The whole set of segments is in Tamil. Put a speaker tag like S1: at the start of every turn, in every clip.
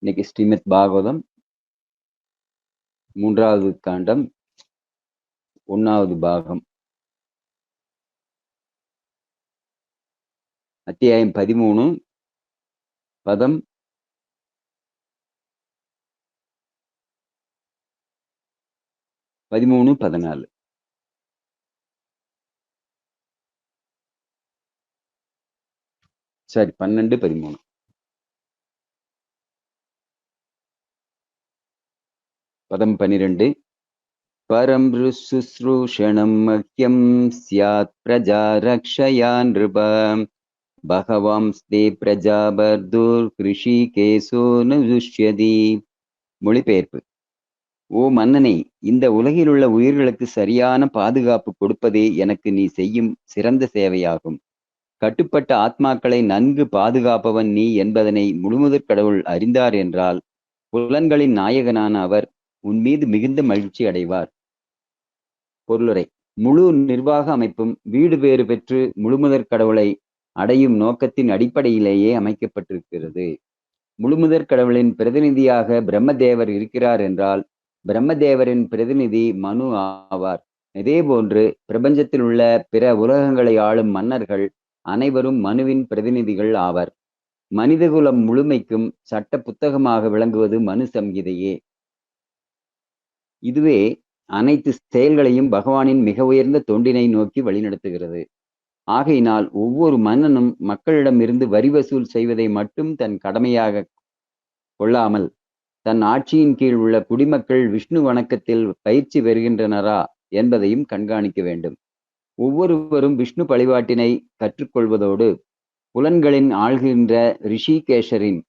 S1: இன்னைக்கு ஸ்ரீமத் பாகவதம் 3வது காண்டம் 1வது பாகம் அத்தியாயம் 13 பதம் 13-14. சரி, 12-13. பதம் 12. பரம் சுஸ்ரூஷணம் மஹ்யம் ஸ்யாத் பிரஜா ரக்ஷயா நிருப பகவாம்ஸ்தே பிரஜா பர்துர் ரிஷிகேசோ நுஷ்யதி. மொழிபெயர்ப்பு. ஓ மன்னனே, இந்த உலகில் உள்ள உயிர்களுக்கு சரியான பாதுகாப்பு கொடுப்பதே எனக்கு நீ செய்யும் சிறந்த சேவையாகும். கட்டுப்பட்ட ஆத்மாக்களை நன்கு பாதுகாப்பவன் நீ என்பதனை முழுமுதற் கடவுள் அறிந்தார் என்றால் புலன்களின் நாயகனான அவர் உன் மீது மிகுந்த மகிழ்ச்சி அடைவார். பொருளுரை. முழு நிர்வாக அமைப்பும் வீடு பேறு பெற்று முழுமுதற் கடவுளை அடையும் நோக்கத்தின் அடிப்படையிலேயே அமைக்கப்பட்டிருக்கிறது. முழுமுதற் கடவுளின் பிரதிநிதியாக பிரம்மதேவர் இருக்கிறார் என்றால் பிரம்மதேவரின் பிரதிநிதி மனு ஆவார். இதேபோன்று பிரபஞ்சத்தில் உள்ள பிற உலகங்களை ஆளும் மன்னர்கள் அனைவரும் மனுவின் பிரதிநிதிகள் ஆவர். மனிதகுலம் முழுமைக்கும் சட்ட புத்தகமாக விளங்குவது மனு சம்ஹிதையே. இதுவே அனைத்து செயல்களையும் பகவானின் மிக உயர்ந்த தொண்டினை நோக்கி வழிநடத்துகிறது. ஆகையினால் ஒவ்வொரு மன்னனும் மக்களிடம் இருந்து வரி வசூல் செய்வதை மட்டும் தன் கடமையாக கொள்ளாமல் தன் ஆட்சியின் கீழ் உள்ள குடிமக்கள் விஷ்ணு வணக்கத்தில் பயிற்சி பெறுகின்றனரா என்பதையும் கண்காணிக்க வேண்டும். ஒவ்வொருவரும் விஷ்ணு வழிபாட்டினை கற்றுக்கொள்வதோடு புலன்களின் ஆள்கின்ற ரிஷிகேஷரின்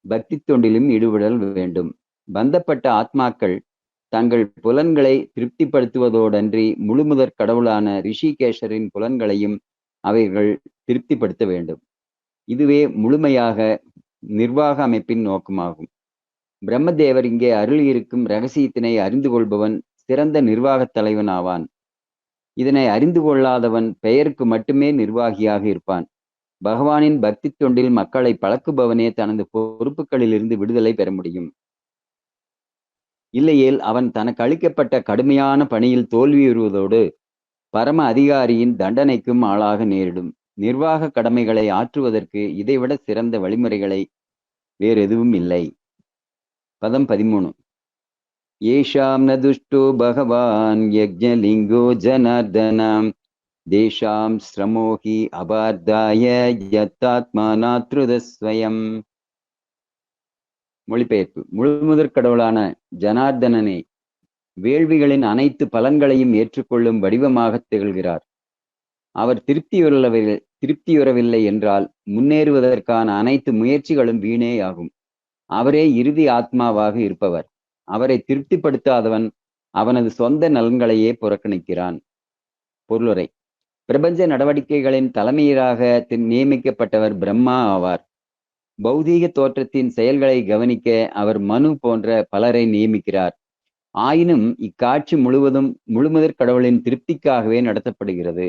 S1: பக்தி தொண்டிலும் ஈடுபடல் வேண்டும். பந்தப்பட்ட ஆத்மாக்கள் தங்கள் புலன்களை திருப்திப்படுத்துவதோடன்றி முழுமுதற் கடவுளான ரிஷிகேஷரின் புலன்களையும் அவைகள் திருப்திப்படுத்த வேண்டும். இதுவே முழுமையாக நிர்வாக அமைப்பின் நோக்கமாகும். பிரம்மதேவர் இங்கே அருள் இருக்கும் இரகசியத்தினை அறிந்து கொள்பவன் சிறந்த நிர்வாகத் தலைவன் ஆவான். இதனை அறிந்து கொள்ளாதவன் பெயருக்கு மட்டுமே நிர்வாகியாக இருப்பான். பகவானின் பக்தி தொண்டில் மக்களை பழக்குபவனே தனது பொறுப்புகளிலிருந்து விடுதலை பெற முடியும். இல்லையேல் அவன் தனக்கு அளிக்கப்பட்ட கடுமையான பணியில் தோல்வியுறுவதோடு பரம அதிகாரியின் தண்டனைக்கும் ஆளாக நேரிடும். நிர்வாக கடமைகளை ஆற்றுவதற்கு இதைவிட சிறந்த வழிமுறைகளை வேறெதுவும் இல்லை. பதம் 13. ஏஷாம் ந துஷ்டோ பகவான் யஜ்ஞலிங்கோ ஜனார்தனம் தேஷாம் ஸ்ரமோஹி அபார்தாய யத்தாத்மானாத்ருதஸ்வயம். மொழிபெயர்ப்பு. முழுமுதற் கடவுளான ஜனார்தனனே வேள்விகளின் அனைத்து பலன்களையும் ஏற்றுக்கொள்ளும் வடிவமாக திகழ்கிறார். அவர் திருப்தியுறவில்லை என்றால் முன்னேறுவதற்கான அனைத்து முயற்சிகளும் வீணேயாகும். அவரே இறுதி ஆத்மாவாக இருப்பவர். அவரை திருப்திப்படுத்தாதவன் அவனது சொந்த நலன்களையே புறக்கணிக்கிறான். பொருளுரை. பிரபஞ்ச நடவடிக்கைகளின் தலைமையராக நியமிக்கப்பட்டவர் பிரம்மா ஆவார். பௌதீக தோற்றத்தின் செயல்களை கவனிக்க அவர் மனு போன்ற பலரை நியமிக்கிறார். ஆயினும் இக்காட்சி முழுவதும் முழுமுதற் கடவுளின் திருப்திக்காகவே நடத்தப்படுகிறது.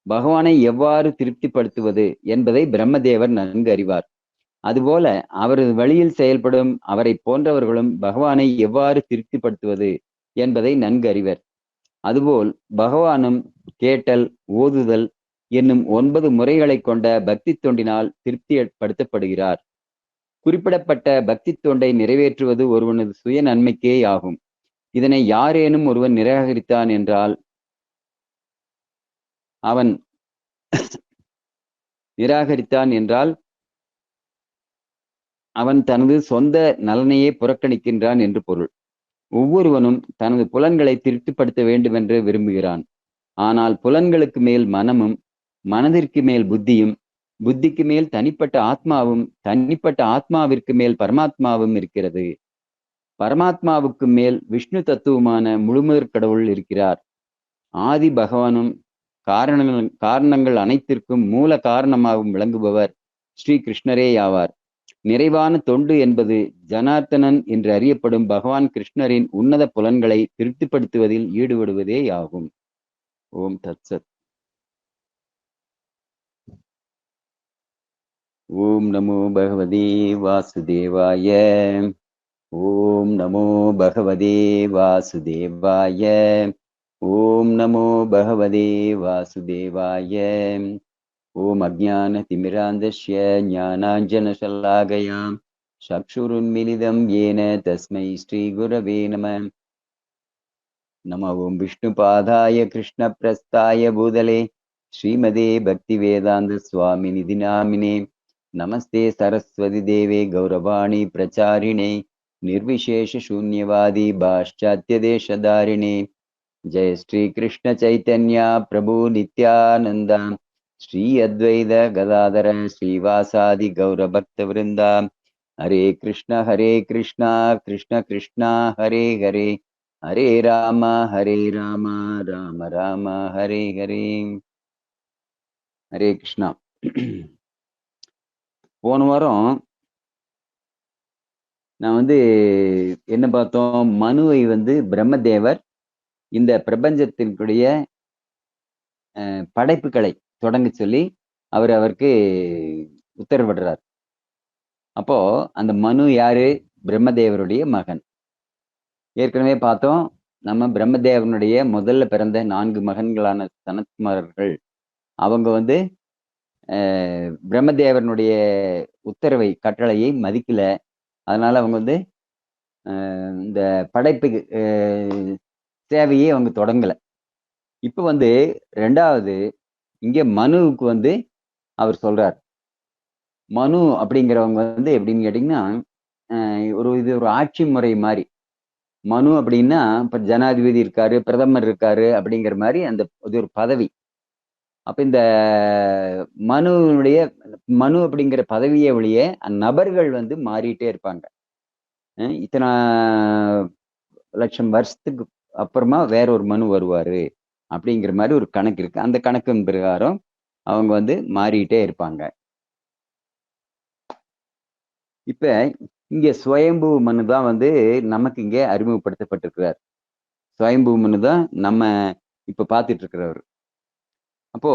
S1: பகவானை எவ்வாறு திருப்திப்படுத்துவது என்பதை பிரம்மதேவர் நன்கு அறிவார். அதுபோல அவரது வழியில் செயல்படும் அவரை போன்றவர்களும் பகவானை எவ்வாறு திருப்திப்படுத்துவது என்பதை நன்கு அறிவர். அதுபோல் பகவானும் கேட்டல், ஓதுதல் என்னும் 9 முறைகளை கொண்ட பக்தி தொண்டினால் திருப்திப்படுத்தப்படுகிறார். குறிப்பிடப்பட்ட பக்தி தொண்டை நிறைவேற்றுவது ஒருவனது சுய நன்மைக்கே ஆகும். இதனை யாரேனும் ஒருவன் நிராகரித்தான் என்றால் அவன் தனது சொந்த நலனையே புறக்கணிக்கின்றான் என்று பொருள். ஒவ்வொருவனும் தனது புலன்களை திருப்திப்படுத்த வேண்டுமென்று விரும்புகிறான். ஆனால் புலன்களுக்கு மேல் மனமும், மனதிற்கு மேல் புத்தியும், புத்திக்கு மேல் தனிப்பட்ட ஆத்மாவும், தனிப்பட்ட ஆத்மாவிற்கு மேல் பரமாத்மாவும் இருக்கிறது. பரமாத்மாவுக்கு மேல் விஷ்ணு தத்துவமான முழுமுதற் கடவுள் இருக்கிறார். ஆதி பகவானும் காரணங்கள் அனைத்திற்கும் மூல காரணமாகவும் விளங்குபவர் ஸ்ரீ கிருஷ்ணரே ஆவார். நிறைவான தொண்டு என்பது ஜனார்த்தனன் என்று அறியப்படும் பகவான் கிருஷ்ணரின் உன்னத புலன்களை திருப்திப்படுத்துவதில் ஈடுபடுவதே ஆகும். ஓம் தத்சத். ஓம் நமோ பகவதே வாசுதேவாய. ஓம் நமோ பகவதே வாசுதேவாய. ஓம் நமோ பகவதே வாசுதேவாய. ஓம் அஜ்ஞான திமிராந்தஸ்ய ஞானாஞ்சனசல்லாகயா சக்ஷுருன்மிலிதம் ஏன தஸ்மை ஸ்ரீ குரவே நம. நம ஓம் விஷ்ணுபாதாய கிருஷ்ணப்ரஸ்தாய பூதலே ஸ்ரீமதே பக்திவேதாந்த சுவாமி நிதி நாமினே. நமஸ்தே சரஸ்வதி தேவே கௌரவாணி பிரச்சாரிணே निर्विशेष शून्यवादी पाश्चात्य देशधारिणे. जय श्री कृष्ण चैतन्य प्रभु नित्यानंद श्री अद्वैत गदाधर श्रीवासादि गौर भक्त वृंदा. हरे कृष्ण कृष्ण कृष्ण हरे हरे, हरे राम राम राम हरे हरे. हरे कृष्णा. போன வாரம் நான் என்ன பார்த்தோம்? மனுவை பிரம்மதேவர் இந்த பிரபஞ்சத்தினுடைய படைப்புகளை தொடங்க சொல்லி அவருக்கு உத்தரவிடுறார். அப்போ அந்த மனு யாரு? பிரம்மதேவருடைய மகன். ஏற்கனவே பார்த்தோம், நம்ம பிரம்மதேவனுடைய முதல்ல பிறந்த 4 மகன்களான சனத்குமாரர்கள் அவங்க பிரம்மதேவனுடைய உத்தரவை, கட்டளையை மதிக்கல. அதனால அவங்க இந்த படைப்பு சேவையை அவங்க தொடங்கல. இப்ப ரெண்டாவது இங்க மனுவுக்கு அவர் சொல்றார். மனு அப்படிங்கிறவங்க எப்படின்னு கேட்டீங்கன்னா, இது ஒரு ஆட்சி முறை மாதிரி. மனு அப்படின்னா இப்ப ஜனாதிபதி இருக்காரு, பிரதமர் இருக்காரு அப்படிங்கிற மாதிரி இது ஒரு பதவி. அப்ப இந்த மனு அப்படிங்கிற பதவியை ஒழிய நபர்கள் மாறிட்டே இருப்பாங்க. இத்தனை லட்சம் வருஷத்துக்கு அப்புறமா வேற ஒரு மனு வருவாரு அப்படிங்கிற மாதிரி ஒரு கணக்கு இருக்கு. அந்த கணக்கின் பிரகாரம் அவங்க மாறிட்டே இருப்பாங்க. இப்ப இங்க சுயம்பு மனு தான் நமக்கு இங்க அறிமுகப்படுத்தப்பட்டிருக்கிறார். சுயம்பு மனு தான் நம்ம இப்ப பார்த்துட்டு இருக்கிறவர். அப்போ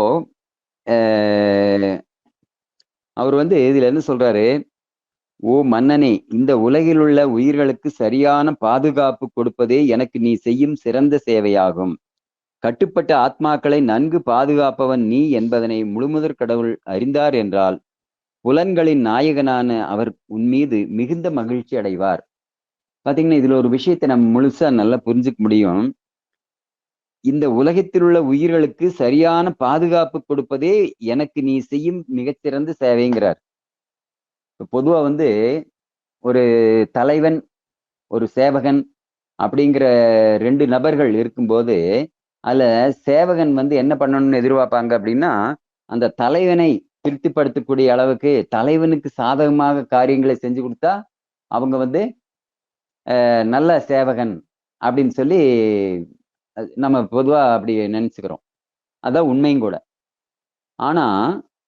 S1: அவர் இதுல என்ன சொல்றாரு? ஓ மன்னனே, இந்த உலகில் உள்ள உயிர்களுக்கு சரியான பாதுகாப்பு கொடுப்பதே எனக்கு நீ செய்யும் சிறந்த சேவையாகும். கட்டுப்பட்ட ஆத்மாக்களை நன்கு பாதுகாப்பவன் நீ என்பதனை முழுமுதற் கடவுள் அறிந்தார் என்றால் புலன்களின் நாயகனான அவர் உன்மீது மிகுந்த மகிழ்ச்சி அடைவார். பாத்தீங்கன்னா, இதுல ஒரு விஷயத்தை நம்ம முழுசா நல்லா புரிஞ்சுக்க முடியும். இந்த உலகத்தில் உள்ள உயிர்களுக்கு சரியான பாதுகாப்பு கொடுப்பதே எனக்கு நீ செய்யும் மிகச்சிறந்த சேவைங்கிறார். பொதுவா ஒரு தலைவன், ஒரு சேவகன் அப்படிங்கிற 2 நபர்கள் இருக்கும்போது அதுல சேவகன் என்ன பண்ணணும்னு எதிர்பார்ப்பாங்க அப்படின்னா, அந்த தலைவனை திருப்திப்படுத்தக்கூடிய அளவுக்கு தலைவனுக்கு சாதகமாக காரியங்களை செஞ்சு கொடுத்தா அவங்க நல்ல சேவகன் அப்படின்னு சொல்லி நம்ம பொதுவா அப்படி நினைச்சுக்கிறோம். அதான் உண்மையும் கூட. ஆனா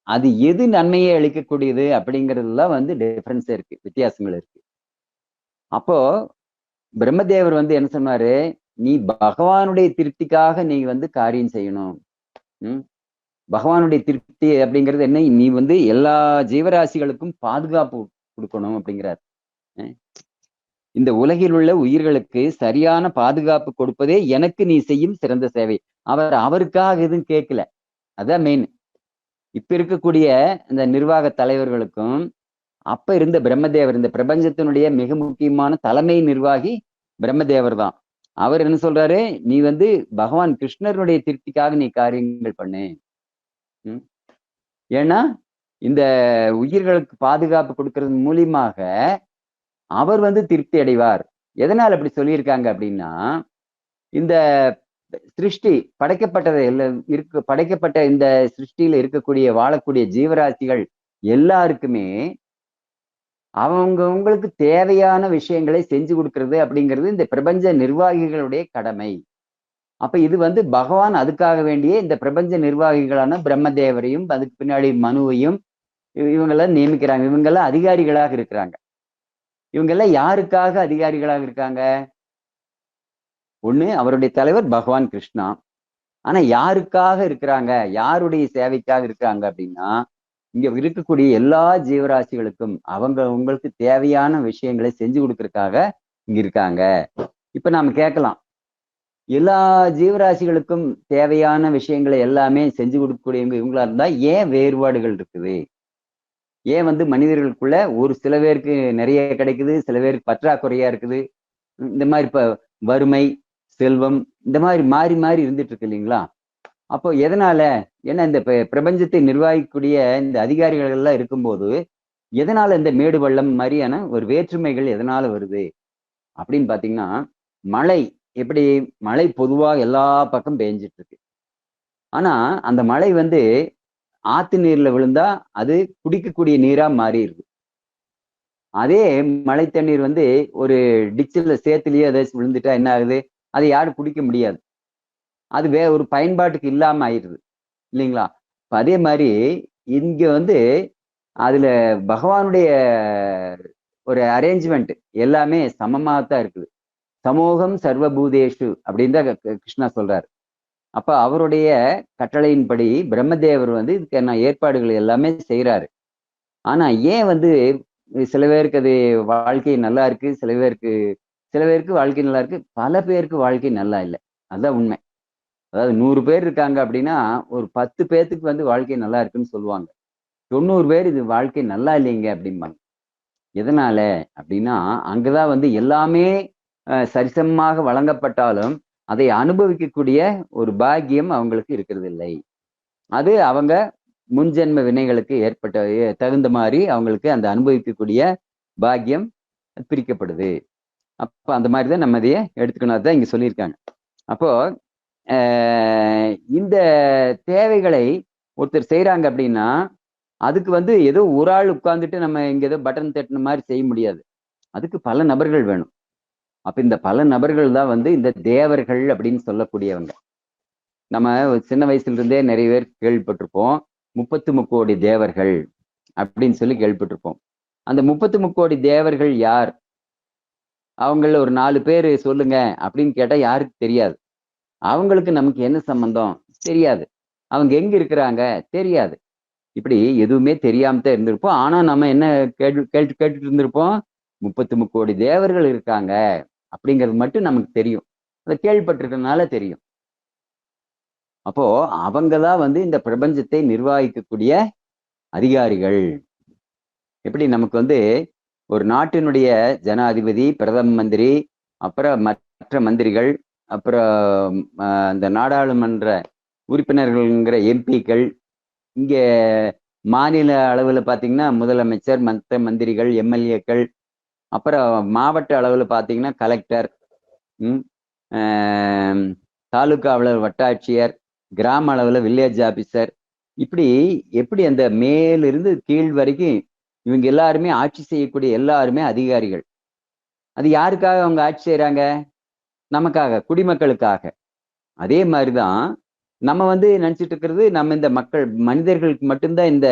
S1: அது எது நன்மையை அளிக்கக்கூடியது அப்படிங்கிறதுலாம் டிஃபரன்ஸ் இருக்கு, வித்தியாசங்கள் இருக்கு. அப்போ பிரம்மதேவர் என்ன சொன்னாரு? நீ பகவானுடைய திருப்திக்காக நீ காரியம் செய்யணும். பகவானுடைய திருப்தி அப்படிங்கிறது என்ன? நீ எல்லா ஜீவராசிகளுக்கும் பாதுகாப்பு கொடுக்கணும் அப்படிங்கிறார். இந்த உலகில் உள்ள உயிர்களுக்கு சரியான பாதுகாப்பு கொடுப்பதே எனக்கு நீ செய்யும் சிறந்த சேவை. அவருக்காக எதுவும் கேட்கல. அதான் மெயின். இப்ப இருக்கக்கூடிய இந்த நிர்வாக தலைவர்களுக்கும் அப்ப இருந்த பிரம்மதேவர், இந்த பிரபஞ்சத்தினுடைய மிக முக்கியமான தலைமை நிர்வாகி பிரம்மதேவர் தான். அவர் என்ன சொல்றாரு? நீ பகவான் கிருஷ்ணருடைய திருப்திக்காக நீ காரியங்கள் பண்ணு. ஏன்னா இந்த உயிர்களுக்கு பாதுகாப்பு கொடுக்கறது மூலியமாக அவர் திருப்தி அடைவார். எதனால் அப்படி சொல்லியிருக்காங்க அப்படின்னா, இந்த சிருஷ்டி படைக்கப்பட்ட இந்த சிருஷ்டியில இருக்கக்கூடிய வாழக்கூடிய ஜீவராசிகள் எல்லாருக்குமே அவங்களுக்கு தேவையான விஷயங்களை செஞ்சு கொடுக்கறது அப்படிங்கிறது இந்த பிரபஞ்ச நிர்வாகிகளுடைய கடமை. அப்ப இது பகவான் அதுக்காக வேண்டிய இந்த பிரபஞ்ச நிர்வாகிகளான பிரம்மதேவரையும் அதுக்கு பின்னாடி மனுவையும் இவங்கெல்லாம் நியமிக்கிறாங்க. இவங்கெல்லாம் அதிகாரிகளாக இருக்கிறாங்க. இவங்கெல்லாம் யாருக்காக அதிகாரிகளாக இருக்காங்க? ஒண்ணு, அவருடைய தலைவர் பகவான் கிருஷ்ணா. ஆனா யாருக்காக இருக்கிறாங்க, யாருடைய சேவைக்காக இருக்காங்க அப்படின்னா, இங்க இருக்கக்கூடிய எல்லா ஜீவராசிகளுக்கும் உங்களுக்கு தேவையான விஷயங்களை செஞ்சு கொடுக்கறதுக்காக இங்க இருக்காங்க. இப்ப நாம கேட்கலாம், எல்லா ஜீவராசிகளுக்கும் தேவையான விஷயங்களை எல்லாமே செஞ்சு கொடுக்கக்கூடியவங்க இவங்களா இருந்தா ஏன் வேறுபாடுகள் இருக்குது? ஏன் மனிதர்களுக்குள்ள ஒரு சில பேருக்கு நிறைய கிடைக்குது, சில பேருக்கு பற்றாக்குறையா இருக்குது, இந்த மாதிரி இப்ப வறுமை, செல்வம் இந்த மாதிரி மாறி மாறி இருந்துட்டு இருக்கு இல்லைங்களா? அப்போ எதனால? ஏன்னா இந்த பிரபஞ்சத்தை நிர்வகிக்கக்கூடிய இந்த அதிகாரிகள் எல்லாம் இருக்கும்போது எதனால இந்த மேடு பள்ளம் மாதிரியான ஒரு வேற்றுமைகள் எதனால வருது அப்படின்னு பாத்தீங்கன்னா, மழை எப்படி மழை பொதுவா எல்லா பக்கம் பெஞ்சிட்டு இருக்கு. ஆனா அந்த மழை ஆத்து நீர்ல விழுந்தா அது குடிக்கக்கூடிய நீரா மாறிடுது. அதே மழை தண்ணீர் ஒரு டிச்சில் சேத்துலயோ ஏதாச்சும் விழுந்துட்டா என்ன ஆகுது? அதை யாரும் குடிக்க முடியாது. அது ஒரு பயன்பாட்டுக்கு இல்லாம ஆயிடுது இல்லைங்களா? அதே மாதிரி இங்க அதுல பகவானுடைய ஒரு அரேஞ்ச்மெண்ட் எல்லாமே சமமாகத்தான் இருக்குது. சமூகம் சர்வபூதேஷு அப்படின்னு தான் கிருஷ்ணா சொல்றாரு. அப்ப அவருடைய கட்டளையின்படி பிரம்மதேவர் இதுக்கான ஏற்பாடுகள் எல்லாமே செய்யறாரு. ஆனா ஏன் சில பேருக்கு அது வாழ்க்கை நல்லா இருக்கு, சில பேருக்கு வாழ்க்கை நல்லா இருக்கு, பல பேருக்கு வாழ்க்கை நல்லா இல்லை. அதுதான் உண்மை. அதாவது 100 பேர் இருக்காங்க அப்படின்னா ஒரு 10 பேர்த்துக்கு வாழ்க்கை நல்லா இருக்குன்னு சொல்லுவாங்க. 90 பேர் இது வாழ்க்கை நல்லா இல்லைங்க அப்படிம்பாங்க. எதனால அப்படின்னா அங்கதான் எல்லாமே சரிசமமாக வழங்கப்பட்டாலும் அதை அனுபவிக்கக்கூடிய ஒரு பாக்கியம் அவங்களுக்கு இருக்கிறது இல்லை. அது அவங்க முன்ஜென்ம வினைகளுக்கு ஏற்பட்ட தகுந்த மாதிரி அவங்களுக்கு அந்த அனுபவிக்கக்கூடிய பாக்கியம் பிரிக்கப்படுது. அப்ப அந்த மாதிரிதான் நம்ம அதையே எடுத்துக்கணும். அதுதான் இங்க சொல்லியிருக்காங்க. அப்போ இந்த தேவைகளை ஒருத்தர் செய்யறாங்க அப்படின்னா அதுக்கு ஏதோ ஒரு ஆள் உட்கார்ந்துட்டு நம்ம இங்க ஏதோ பட்டன் தட்டின மாதிரி செய்ய முடியாது. அதுக்கு பல நபர்கள் வேணும். அப்ப இந்த பல நபர்கள் தான் இந்த தேவர்கள் அப்படின்னு சொல்லக்கூடியவங்க. நம்ம சின்ன வயசுல இருந்தே நிறைய பேர் கேள்விப்பட்டிருப்போம். 33 தேவர்கள் அப்படின்னு சொல்லி கேள்விப்பட்டிருப்போம். அந்த 33 தேவர்கள் யார்? அவங்கள ஒரு 4 பேர் சொல்லுங்க அப்படின்னு கேட்டா யாருக்கு தெரியாது. அவங்களுக்கு நமக்கு என்ன சம்பந்தம் தெரியாது. அவங்க எங்க இருக்கிறாங்க தெரியாது. இப்படி எதுவுமே தெரியாம தான் இருந்திருப்போம். ஆனா நம்ம என்ன கேட்டுட்டு இருந்திருப்போம், 33 தேவர்கள் இருக்காங்க அப்படிங்கிறது மட்டும் நமக்கு தெரியும். அதை கேள்விப்பட்டிருக்கனால தெரியும். அப்போ அவங்கதான் இந்த பிரபஞ்சத்தை நிர்வகிக்கக்கூடிய அதிகாரிகள். எப்படி நமக்கு ஒரு நாட்டினுடைய ஜனாதிபதி, பிரதம மந்திரி, அப்புறம் மற்ற மந்திரிகள், அப்புறம் இந்த நாடாளுமன்ற உறுப்பினர்கள்ங்கிற எம்பிக்கள், இங்க மாநில அளவுல பாத்தீங்கன்னா முதலமைச்சர், மற்ற மந்திரிகள், எம்எல்ஏக்கள், அப்புறம் மாவட்ட அளவுல பாத்தீங்கன்னா கலெக்டர், தாலுகா அளவுல வட்டாட்சியர், கிராம அளவுல வில்லேஜ் ஆபீசர், இப்படி எப்படி அந்த மேலிருந்து கீழ் வரைக்கும் இவங்க எல்லாருமே ஆட்சி செய்யக்கூடிய எல்லாருமே அதிகாரிகள். அது யாருக்காக அவங்க ஆட்சி செய்யறாங்க? நமக்காக, குடிமக்களுக்காக. அதே மாதிரிதான் நம்ம நினைச்சிட்டு இருக்கிறது, நம்ம இந்த மக்கள் மனிதர்களுக்கு மட்டும்தான் இந்த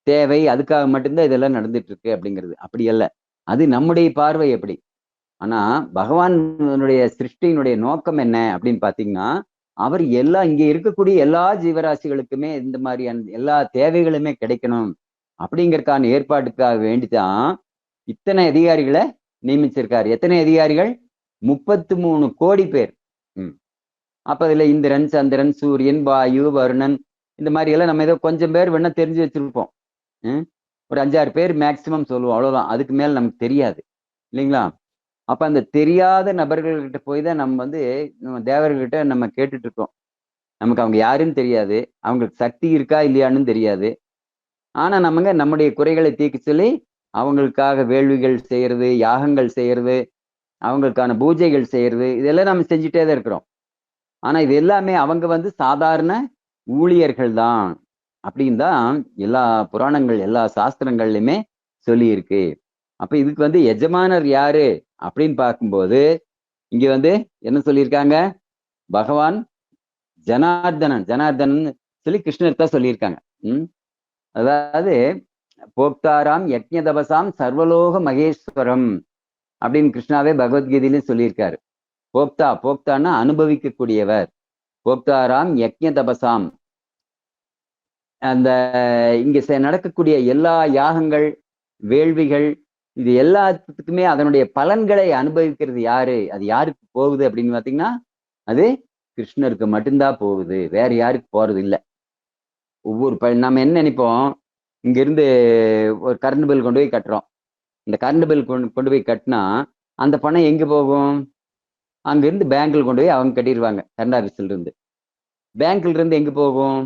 S1: தேவை, அதுக்காக மட்டும்தான் இதெல்லாம் நடந்துட்டு இருக்கு அப்படிங்கிறது. அப்படி அல்ல. அது நம்முடைய பார்வை எப்படி. ஆனா பகவானுடைய சிருஷ்டியினுடைய நோக்கம் என்ன அப்படின்னு பாத்தீங்கன்னா, அவர் இங்க இருக்கக்கூடிய எல்லா ஜீவராசிகளுக்குமே இந்த மாதிரியான எல்லா தேவைகளுமே கிடைக்கணும் அப்படிங்கறதுக்கான ஏற்பாட்டுக்காக வேண்டிதான் இத்தனை அதிகாரிகளை நியமிச்சிருக்காரு. எத்தனை அதிகாரிகள்? 33 கோடி பேர். அப்ப அதுல இந்திரன், சந்திரன், சூரியன், வாயு, வருணன், இந்த மாதிரி எல்லாம் நம்ம ஏதோ கொஞ்சம் பேர் வேணா தெரிஞ்சு வச்சிருப்போம். ஒரு 5-6 பேர் மேக்சிமம் சொல்லுவோம், அவ்வளவுதான். அதுக்கு மேல நமக்கு தெரியாது இல்லைங்களா? அப்ப அந்த தெரியாத நபர்கள்கிட்ட போய் தான் நம்ம தேவர்கள்கிட்ட நம்ம கேட்டுட்டு இருக்கோம். நமக்கு அவங்க யாருன்னு தெரியாது, அவங்களுக்கு சக்தி இருக்கா இல்லையான்னு தெரியாது. ஆனா நம்முடைய குறைகளை தீர்க்க சொல்லி அவங்களுக்காக வேள்விகள் செய்யறது, யாகங்கள் செய்யறது, அவங்களுக்கான பூஜைகள் செய்யறது, இதெல்லாம் நம்ம செஞ்சுட்டே தான் இருக்கிறோம். ஆனா இது எல்லாமே அவங்க சாதாரண ஊழியர்கள் தான் அப்படின்னு தான் எல்லா புராணங்கள், எல்லா சாஸ்திரங்கள்லையுமே சொல்லி இருக்கு. அப்ப இதுக்கு எஜமானர் யாரு அப்படின்னு பார்க்கும்போது இங்க என்ன சொல்லியிருக்காங்க? பகவான் ஜனார்தனன் சொல்லி கிருஷ்ணர் தான் சொல்லியிருக்காங்க. அதாவது போக்தாராம் யக்ஞ தபசாம் சர்வலோக மகேஸ்வரம் அப்படின்னு கிருஷ்ணாவே பகவத்கீதையிலும் சொல்லியிருக்காரு. போக்தான்னா அனுபவிக்கக்கூடியவர். போக்தாராம் யக்ஞ தபசாம், அந்த இங்க நடக்கக்கூடிய எல்லா யாகங்கள், வேள்விகள், இது எல்லாத்துக்குமே அதனுடைய பலன்களை அனுபவிக்கிறது யாரு? அது யாருக்கு போகுது அப்படின்னு பாத்தீங்கன்னா, அது கிருஷ்ணருக்கு மட்டும்தான் போகுது. வேற யாருக்கு போறது இல்ல. நம்ம என்ன நினைப்போம், இங்க இருந்து ஒரு கரண்ட் பில் கொண்டு போய் கட்டுறோம். இந்த கரண்ட் பில் கொண்டு போய் கட்டினா அந்த பணம் எங்க போகும்? அங்க இருந்து பேங்க்ல கொண்டு போய் அவங்க கட்டிடுவாங்க. கரண்ட் ஆபீஸ்ல இருந்து. பேங்க்ல இருந்து எங்க போகும்?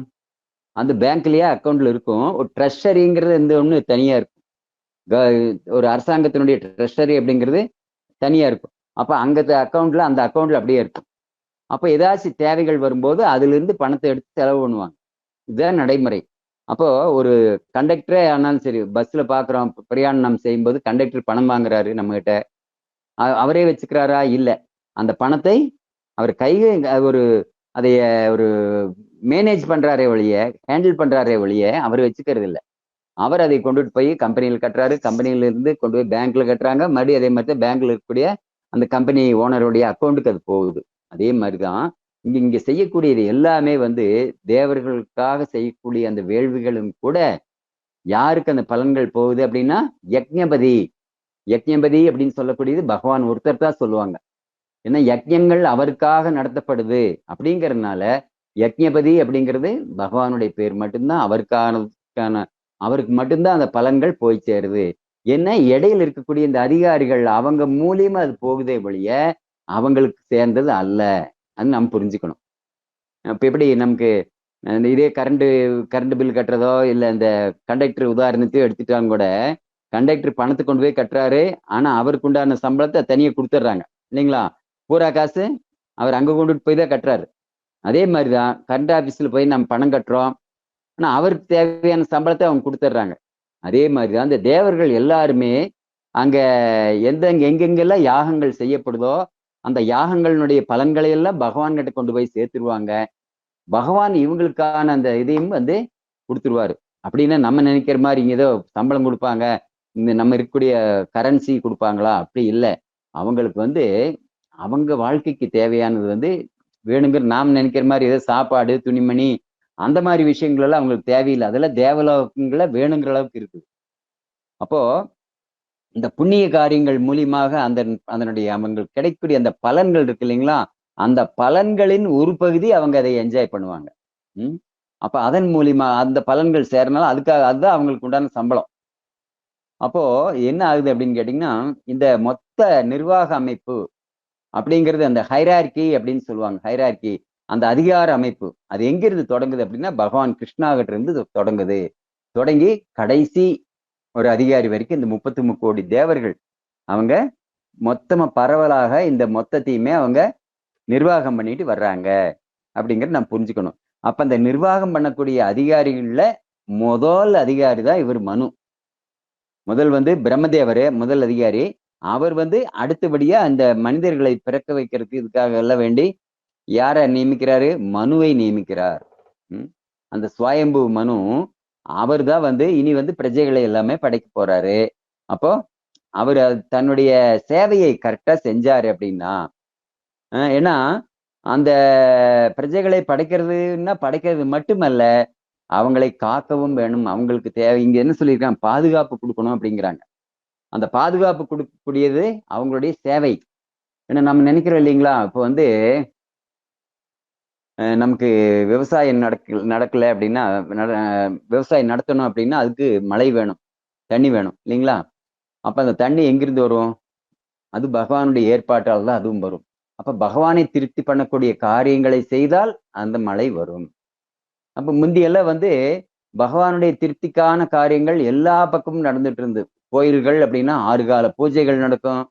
S1: அந்த பேங்க்லயே அக்கௌண்ட்ல இருக்கும். ஒரு ட்ரெஷரிங்கிறது இந்த ஒண்ணு தனியா இருக்கும். ஒரு அரசாங்கத்தினுடைய ட்ரெஷரி அப்படிங்கிறது தனியா இருக்கும். அப்ப அங்க அக்கௌண்ட்ல அந்த அக்கௌண்ட்ல அப்படியே இருக்கும். அப்ப ஏதாச்சும் தேவைகள் வரும்போது அதுல இருந்து பணத்தை எடுத்து செலவு பண்ணுவாங்க. இதுதான் நடைமுறை. அப்போ ஒரு கண்டக்டரே ஆனாலும் சரி, பஸ்ல பாக்குறோம், பிரயாணம் செய்யும்போது கண்டக்டர் பணம் வாங்குறாரு நம்ம கிட்ட. அவரே வச்சுக்கிறாரா? இல்ல. அந்த பணத்தை அவர் ஒரு அதைய ஒரு மேனேஜ் பண்றாரே ஒழிய, ஹேண்டில் பண்றாரே ஒழிய அவர் வச்சுக்கிறது இல்ல. அவர் அதை கொண்டுட்டு போய் கம்பெனியில் கட்டுறாரு. கம்பெனியில இருந்து கொண்டு போய் பேங்க்ல கட்டுறாங்க. மறுபடியும் அதே மாதிரி தான் பேங்க்ல இருக்கக்கூடிய அந்த கம்பெனி ஓனருடைய அக்கௌண்ட்டுக்கு அது போகுது. அதே மாதிரிதான் இங்க இங்க செய்யக்கூடியது எல்லாமே தேவர்களுக்காக செய்யக்கூடிய அந்த வேள்விகளும் கூட யாருக்கு அந்த பலன்கள் போகுது அப்படின்னா, யக்ஞபதி. யக்ஞபதி அப்படின்னு சொல்லக்கூடியது பகவான் ஒருத்தர் தான் சொல்லுவாங்க. ஏன்னா யக்ஞங்கள் அவருக்காக நடத்தப்படுது அப்படிங்கறதுனால யக்ஞபதி அப்படிங்கிறது பகவானுடைய பேர் மட்டும்தான். அவருக்கு மட்டும்தான் அந்த பலன்கள் போய் சேருது. என்ன இடையில இருக்கக்கூடிய இந்த அதிகாரிகள் அவங்க மூலியமா அது போகுதே ஒழிய அவங்களுக்கு சேர்ந்தது அல்ல. அது நம்ம புரிஞ்சுக்கணும். இப்ப எப்படி நமக்கு இதே கரண்ட் பில் கட்டுறதோ இல்ல இந்த கண்டக்டர் உதாரணத்தையோ எடுத்துட்டாங்க கூட, கண்டக்டர் பணத்தை கொண்டு போய் கட்டுறாரு. ஆனா அவருக்கு உண்டான சம்பளத்தை தனியா கொடுத்துட்றாங்க இல்லைங்களா? பூரா காசு அவர் அங்க கொண்டுட்டு போய் தான் கட்டுறாரு. அதே மாதிரிதான் கரண்ட் ஆபீஸ்ல போய் நம்ம பணம் கட்டுறோம். ஆனா அவருக்கு தேவையான சம்பளத்தை அவங்க கொடுத்துட்றாங்க. அதே மாதிரிதான் இந்த தேவர்கள் எல்லாருமே அங்க எங்கெங்கெல்லாம் யாகங்கள் செய்யப்படுதோ அந்த யாகங்களினுடைய பலன்களை எல்லாம் பகவான் கிட்ட கொண்டு போய் சேர்த்துருவாங்க. பகவான் இவங்களுக்கான அந்த இதையும் கொடுத்துருவாரு. அப்படின்னா நம்ம நினைக்கிற மாதிரி இங்க ஏதோ சம்பளம் கொடுப்பாங்க, இந்த நம்ம இருக்கக்கூடிய கரன்சி கொடுப்பாங்களா? அப்படி இல்லை. அவங்களுக்கு அவங்க வாழ்க்கைக்கு தேவையானது வேணுங்கிற நாம் நினைக்கிற மாதிரி ஏதோ சாப்பாடு, துணிமணி அந்த மாதிரி விஷயங்கள் எல்லாம் அவங்களுக்கு தேவையில்லை. அதெல்லாம் தேவலோகங்களை வேணுங்கிற அளவுக்கு இருக்குது. அப்போ இந்த புண்ணிய காரியங்கள் மூலியமாக அதனுடைய அவங்களுக்கு கிடைக்கக்கூடிய அந்த பலன்கள் இருக்கு இல்லைங்களா? அந்த பலன்களின் ஒரு பகுதி அவங்க அதை என்ஜாய் பண்ணுவாங்க. அப்ப அதன் மூலியமா அந்த பலன்கள் சேரனால அதுதான் அவங்களுக்கு உண்டான சம்பளம். அப்போ என்ன ஆகுது அப்படின்னு கேட்டீங்கன்னா, இந்த மொத்த நிர்வாக அமைப்பு அப்படிங்கிறது அந்த ஹைரார்கி அப்படின்னு சொல்லுவாங்க. ஹைரார்கி அந்த அதிகார அமைப்பு அது எங்கிருந்து தொடங்குது அப்படின்னா பகவான் கிருஷ்ணாகிட்ட இருந்து தொடங்குது. தொடங்கி கடைசி ஒரு அதிகாரி வரைக்கும் இந்த 33 கோடி தேவர்கள் அவங்க மொத்தமா பரவலாக இந்த மொத்தத்தையுமே அவங்க நிர்வாகம் பண்ணிட்டு வர்றாங்க அப்படிங்கிறத நம்ம புரிஞ்சுக்கணும். அப்ப அந்த நிர்வாகம் பண்ணக்கூடிய அதிகாரிகள்ல முதல் அதிகாரி தான் இவர் மனு. முதல் பிரம்மதேவர் முதல் அதிகாரி. அவர் அடுத்தபடியா அந்த மனிதர்களை பிறக்க வைக்கிறதுக்கு இதுக்காக எல்லாம் வேண்டி யாரை நியமிக்கிறாரு? மனுவை நியமிக்கிறார். அந்த சுவயம்பு மனு அவர் தான் இனி பிரஜைகளை எல்லாமே படைக்க போறாரு. அப்போ அவர் தன்னுடைய சேவையை கரெக்டா செஞ்சாரு அப்படின்னா, ஏன்னா அந்த பிரஜைகளை படைக்கிறதுன்னா படைக்கிறது மட்டுமல்ல, அவங்களை காக்கவும் வேணும். அவங்களுக்கு தேவை இங்க என்ன சொல்லியிருக்காங்க? பாதுகாப்பு கொடுக்கணும் அப்படிங்கிறாங்க. அந்த பாதுகாப்பு கொடுக்கக்கூடியது அவங்களுடைய சேவை. ஏன்னா நம்ம நினைக்கிறோம் இல்லைங்களா? இப்போ நமக்கு விவசாயம் நடக்கல அப்படின்னா, விவசாயம் நடத்தணும் அப்படின்னா அதுக்கு மழை வேணும், தண்ணி வேணும் இல்லைங்களா? அப்ப அந்த தண்ணி எங்கிருந்து வரும்? அது பகவானுடைய ஏற்பாட்டால் தான் அதுவும் வரும். அப்ப பகவானை திருப்தி பண்ணக்கூடிய காரியங்களை செய்தால் அந்த மழை வரும். அப்ப முந்தியெல்லாம் பகவானுடைய திருப்திக்கான காரியங்கள் எல்லா பக்கமும் நடந்துட்டு இருந்து. கோயில்கள் அப்படின்னா 6 கால பூஜைகள் நடக்கும்,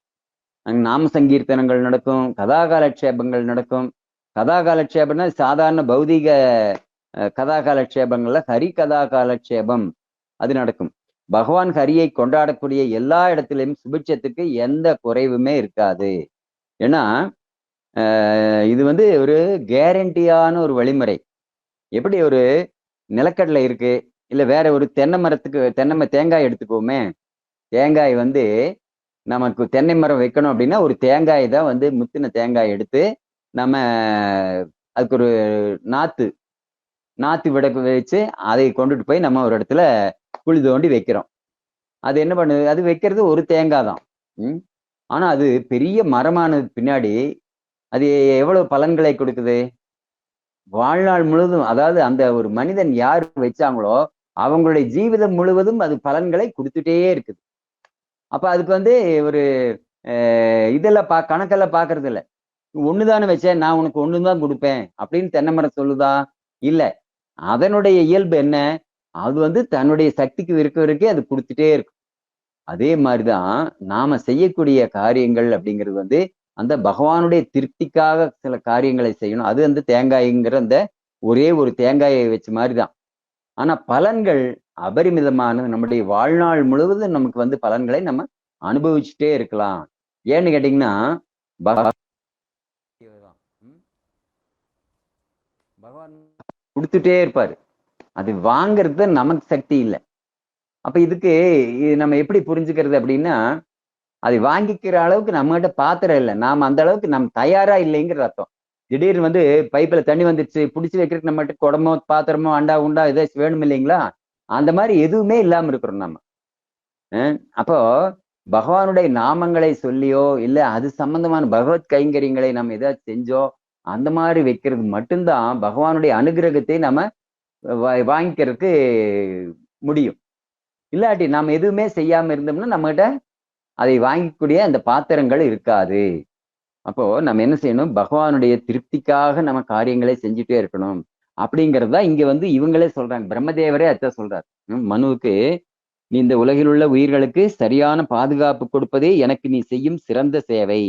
S1: நாம சங்கீர்த்தனங்கள் நடக்கும், கதாகாலட்சேபங்கள் நடக்கும். கதாகாலட்சேபம்னா சாதாரண பௌதிக கதாகாலட்சேபங்கள்ல ஹரி கதாகாலட்சேபம் அது நடக்கும். பகவான் ஹரியை கொண்டாடக்கூடிய எல்லா இடத்திலையும் சுபிட்சத்துக்கு எந்த குறைவுமே இருக்காது. ஏன்னா இது ஒரு கேரண்டியான ஒரு வழிமுறை. எப்படி ஒரு நிலக்கடலை இருக்கு, இல்ல வேற ஒரு தென்னை மரத்துக்கு தேங்காய் எடுத்துக்கோமே. தேங்காய் நமக்கு தென்னை மரம் வைக்கணும் அப்படின்னா ஒரு தேங்காய் தான் முத்தின தேங்காய் எடுத்து நம்ம அதுக்கு ஒரு நாத்து நாத்து விட வச்சு அதை கொண்டுட்டு போய் நம்ம ஒரு இடத்துல குழி தோண்டி வைக்கிறோம். அது என்ன பண்ணுது, அது வைக்கிறது ஒரு தேங்காய் தான். ஆனா அது பெரிய மரமானது பின்னாடி அது எவ்வளவு பலன்களை கொடுக்குது. வாழ்நாள் முழுவதும், அதாவது அந்த ஒரு மனிதன் யார் வச்சாங்களோ அவங்களுடைய ஜீவிதம் முழுவதும் அது பலன்களை கொடுத்துட்டே இருக்குது. அப்ப அதுக்கு வந்து ஒரு இதெல்லாம் கணக்கெல்லாம் பாக்குறது இல்ல. ஒண்ணுதானே வச்சேன், நான் உனக்கு ஒண்ணுதான் கொடுப்பேன் அப்படின்னு தென்னை மரம் சொல்லுதா? இல்ல. அதனுடைய இயல்பு என்ன? அது வந்து தன்னுடைய சக்திக்கு இருக்க வரைக்கும் அது கொடுத்துட்டே இருக்கும். அதே மாதிரிதான் நாம செய்யக்கூடிய காரியங்கள் அப்படிங்கிறது வந்து அந்த பகவானுடைய திருப்திக்காக சில காரியங்களை செய்யணும். அது வந்து தேங்காய்ங்கிற அந்த ஒரே ஒரு தேங்காயை வச்ச மாதிரிதான். ஆனா பலன்கள் அபரிமிதமான நம்முடைய வாழ்நாள் முழுவதும் நமக்கு வந்து பலன்களை நம்ம அனுபவிச்சுட்டே இருக்கலாம். ஏன்னு கேட்டீங்கன்னா பகவான் கொடுத்துட்டே இருப்பாரு. அது வாங்கறது நமக்கு சக்தி இல்லை. அப்ப இதுக்கு நம்ம எப்படி புரிஞ்சுக்கிறது அப்படின்னா, அதை வாங்கிக்கிற அளவுக்கு நம்ம கிட்ட பாத்திரம் இல்லை, நாம அந்த அளவுக்கு நம்ம தயாரா இல்லைங்கிற அர்த்தம். திடீர்னு வந்து பைப்ல தண்ணி வந்துருச்சு, பிடிச்சி வைக்கிறதுக்கு நம்ம கிட்ட குடமோ பாத்திரமோ அண்டா உண்டா ஏதாச்சும் வேணும் இல்லைங்களா? அந்த மாதிரி எதுவுமே இல்லாம இருக்கிறோம் நம்ம. அப்போ பகவானுடைய நாமங்களை சொல்லியோ இல்ல அது சம்பந்தமான பகவத் கைங்கரியங்களை நம்ம ஏதாச்சும் செஞ்சோ அந்த மாதிரி வைக்கிறது மட்டும்தான் பகவானுடைய அனுகிரகத்தை நம்ம வாங்கிக்கிறதுக்கு முடியும். இல்லாட்டி நாம எதுவுமே செய்யாம இருந்தோம்னா நம்மகிட்ட அதை வாங்கிக்கூடிய அந்த பாத்திரங்கள் இருக்காது. அப்போ நம்ம என்ன செய்யணும், பகவானுடைய திருப்திக்காக நம்ம காரியங்களை செஞ்சுட்டே இருக்கணும். அப்படிங்கிறதா இங்க வந்து இவங்களே சொல்றாங்க. பிரம்மதேவரே அதான் சொல்றார் மனுவுக்கு, நீ இந்த உலகில் உள்ள உயிர்களுக்கு சரியான பாதுகாப்பு கொடுப்பதே எனக்கு நீ செய்யும் சிறந்த சேவை.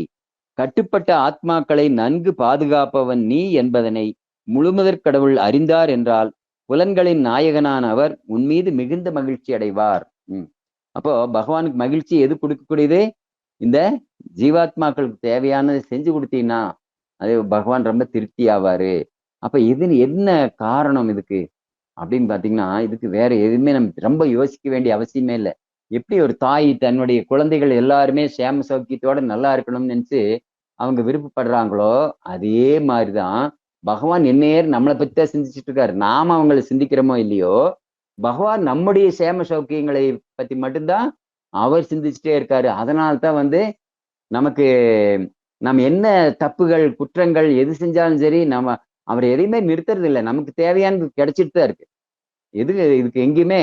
S1: கட்டுப்பட்ட ஆத்மாக்களை நன்கு பாதுகாப்பவன் நீ என்பதனை முழுமுதற் கடவுள் அறிந்தார் என்றால் புலன்களின் நாயகனான அவர் உன் மீது மிகுந்த மகிழ்ச்சி அடைவார். அப்போ பகவானுக்கு மகிழ்ச்சி எது கொடுக்கக்கூடியது? இந்த ஜீவாத்மாக்களுக்கு தேவையானதை செஞ்சு கொடுத்தீங்கன்னா அது பகவான் ரொம்ப திருப்தி ஆவாரு. அப்ப இது என்ன காரணம் இதுக்கு அப்படின்னு பாத்தீங்கன்னா, இதுக்கு வேற எதுவுமே நம்ம ரொம்ப யோசிக்க வேண்டிய அவசியமே இல்லை. எப்படி ஒரு தாய் தன்னுடைய குழந்தைகள் எல்லாருமே சேம சௌக்கியத்தோட நல்லா இருக்கணும்னு நினைச்சு அவங்க விருப்பப்படுறாங்களோ, அதே மாதிரிதான் பகவான் எந்நேரம் நம்மளை பத்தி தான் சிந்திச்சுட்டு இருக்காரு. நாம அவங்களை சிந்திக்கிறோமோ இல்லையோ, பகவான் நம்முடைய சேம சௌக்கியங்களை பத்தி மட்டும்தான் அவர் சிந்திச்சுட்டே இருக்காரு. அதனால்தான் வந்து நமக்கு நம்ம என்ன தப்புகள் குற்றங்கள் எது செஞ்சாலும் சரி நம்ம அவர் எதையுமே நிறுத்துறது இல்லை. நமக்கு தேவையானது கிடைச்சிட்டு தான் இருக்கு. இதுக்கு எங்கேயுமே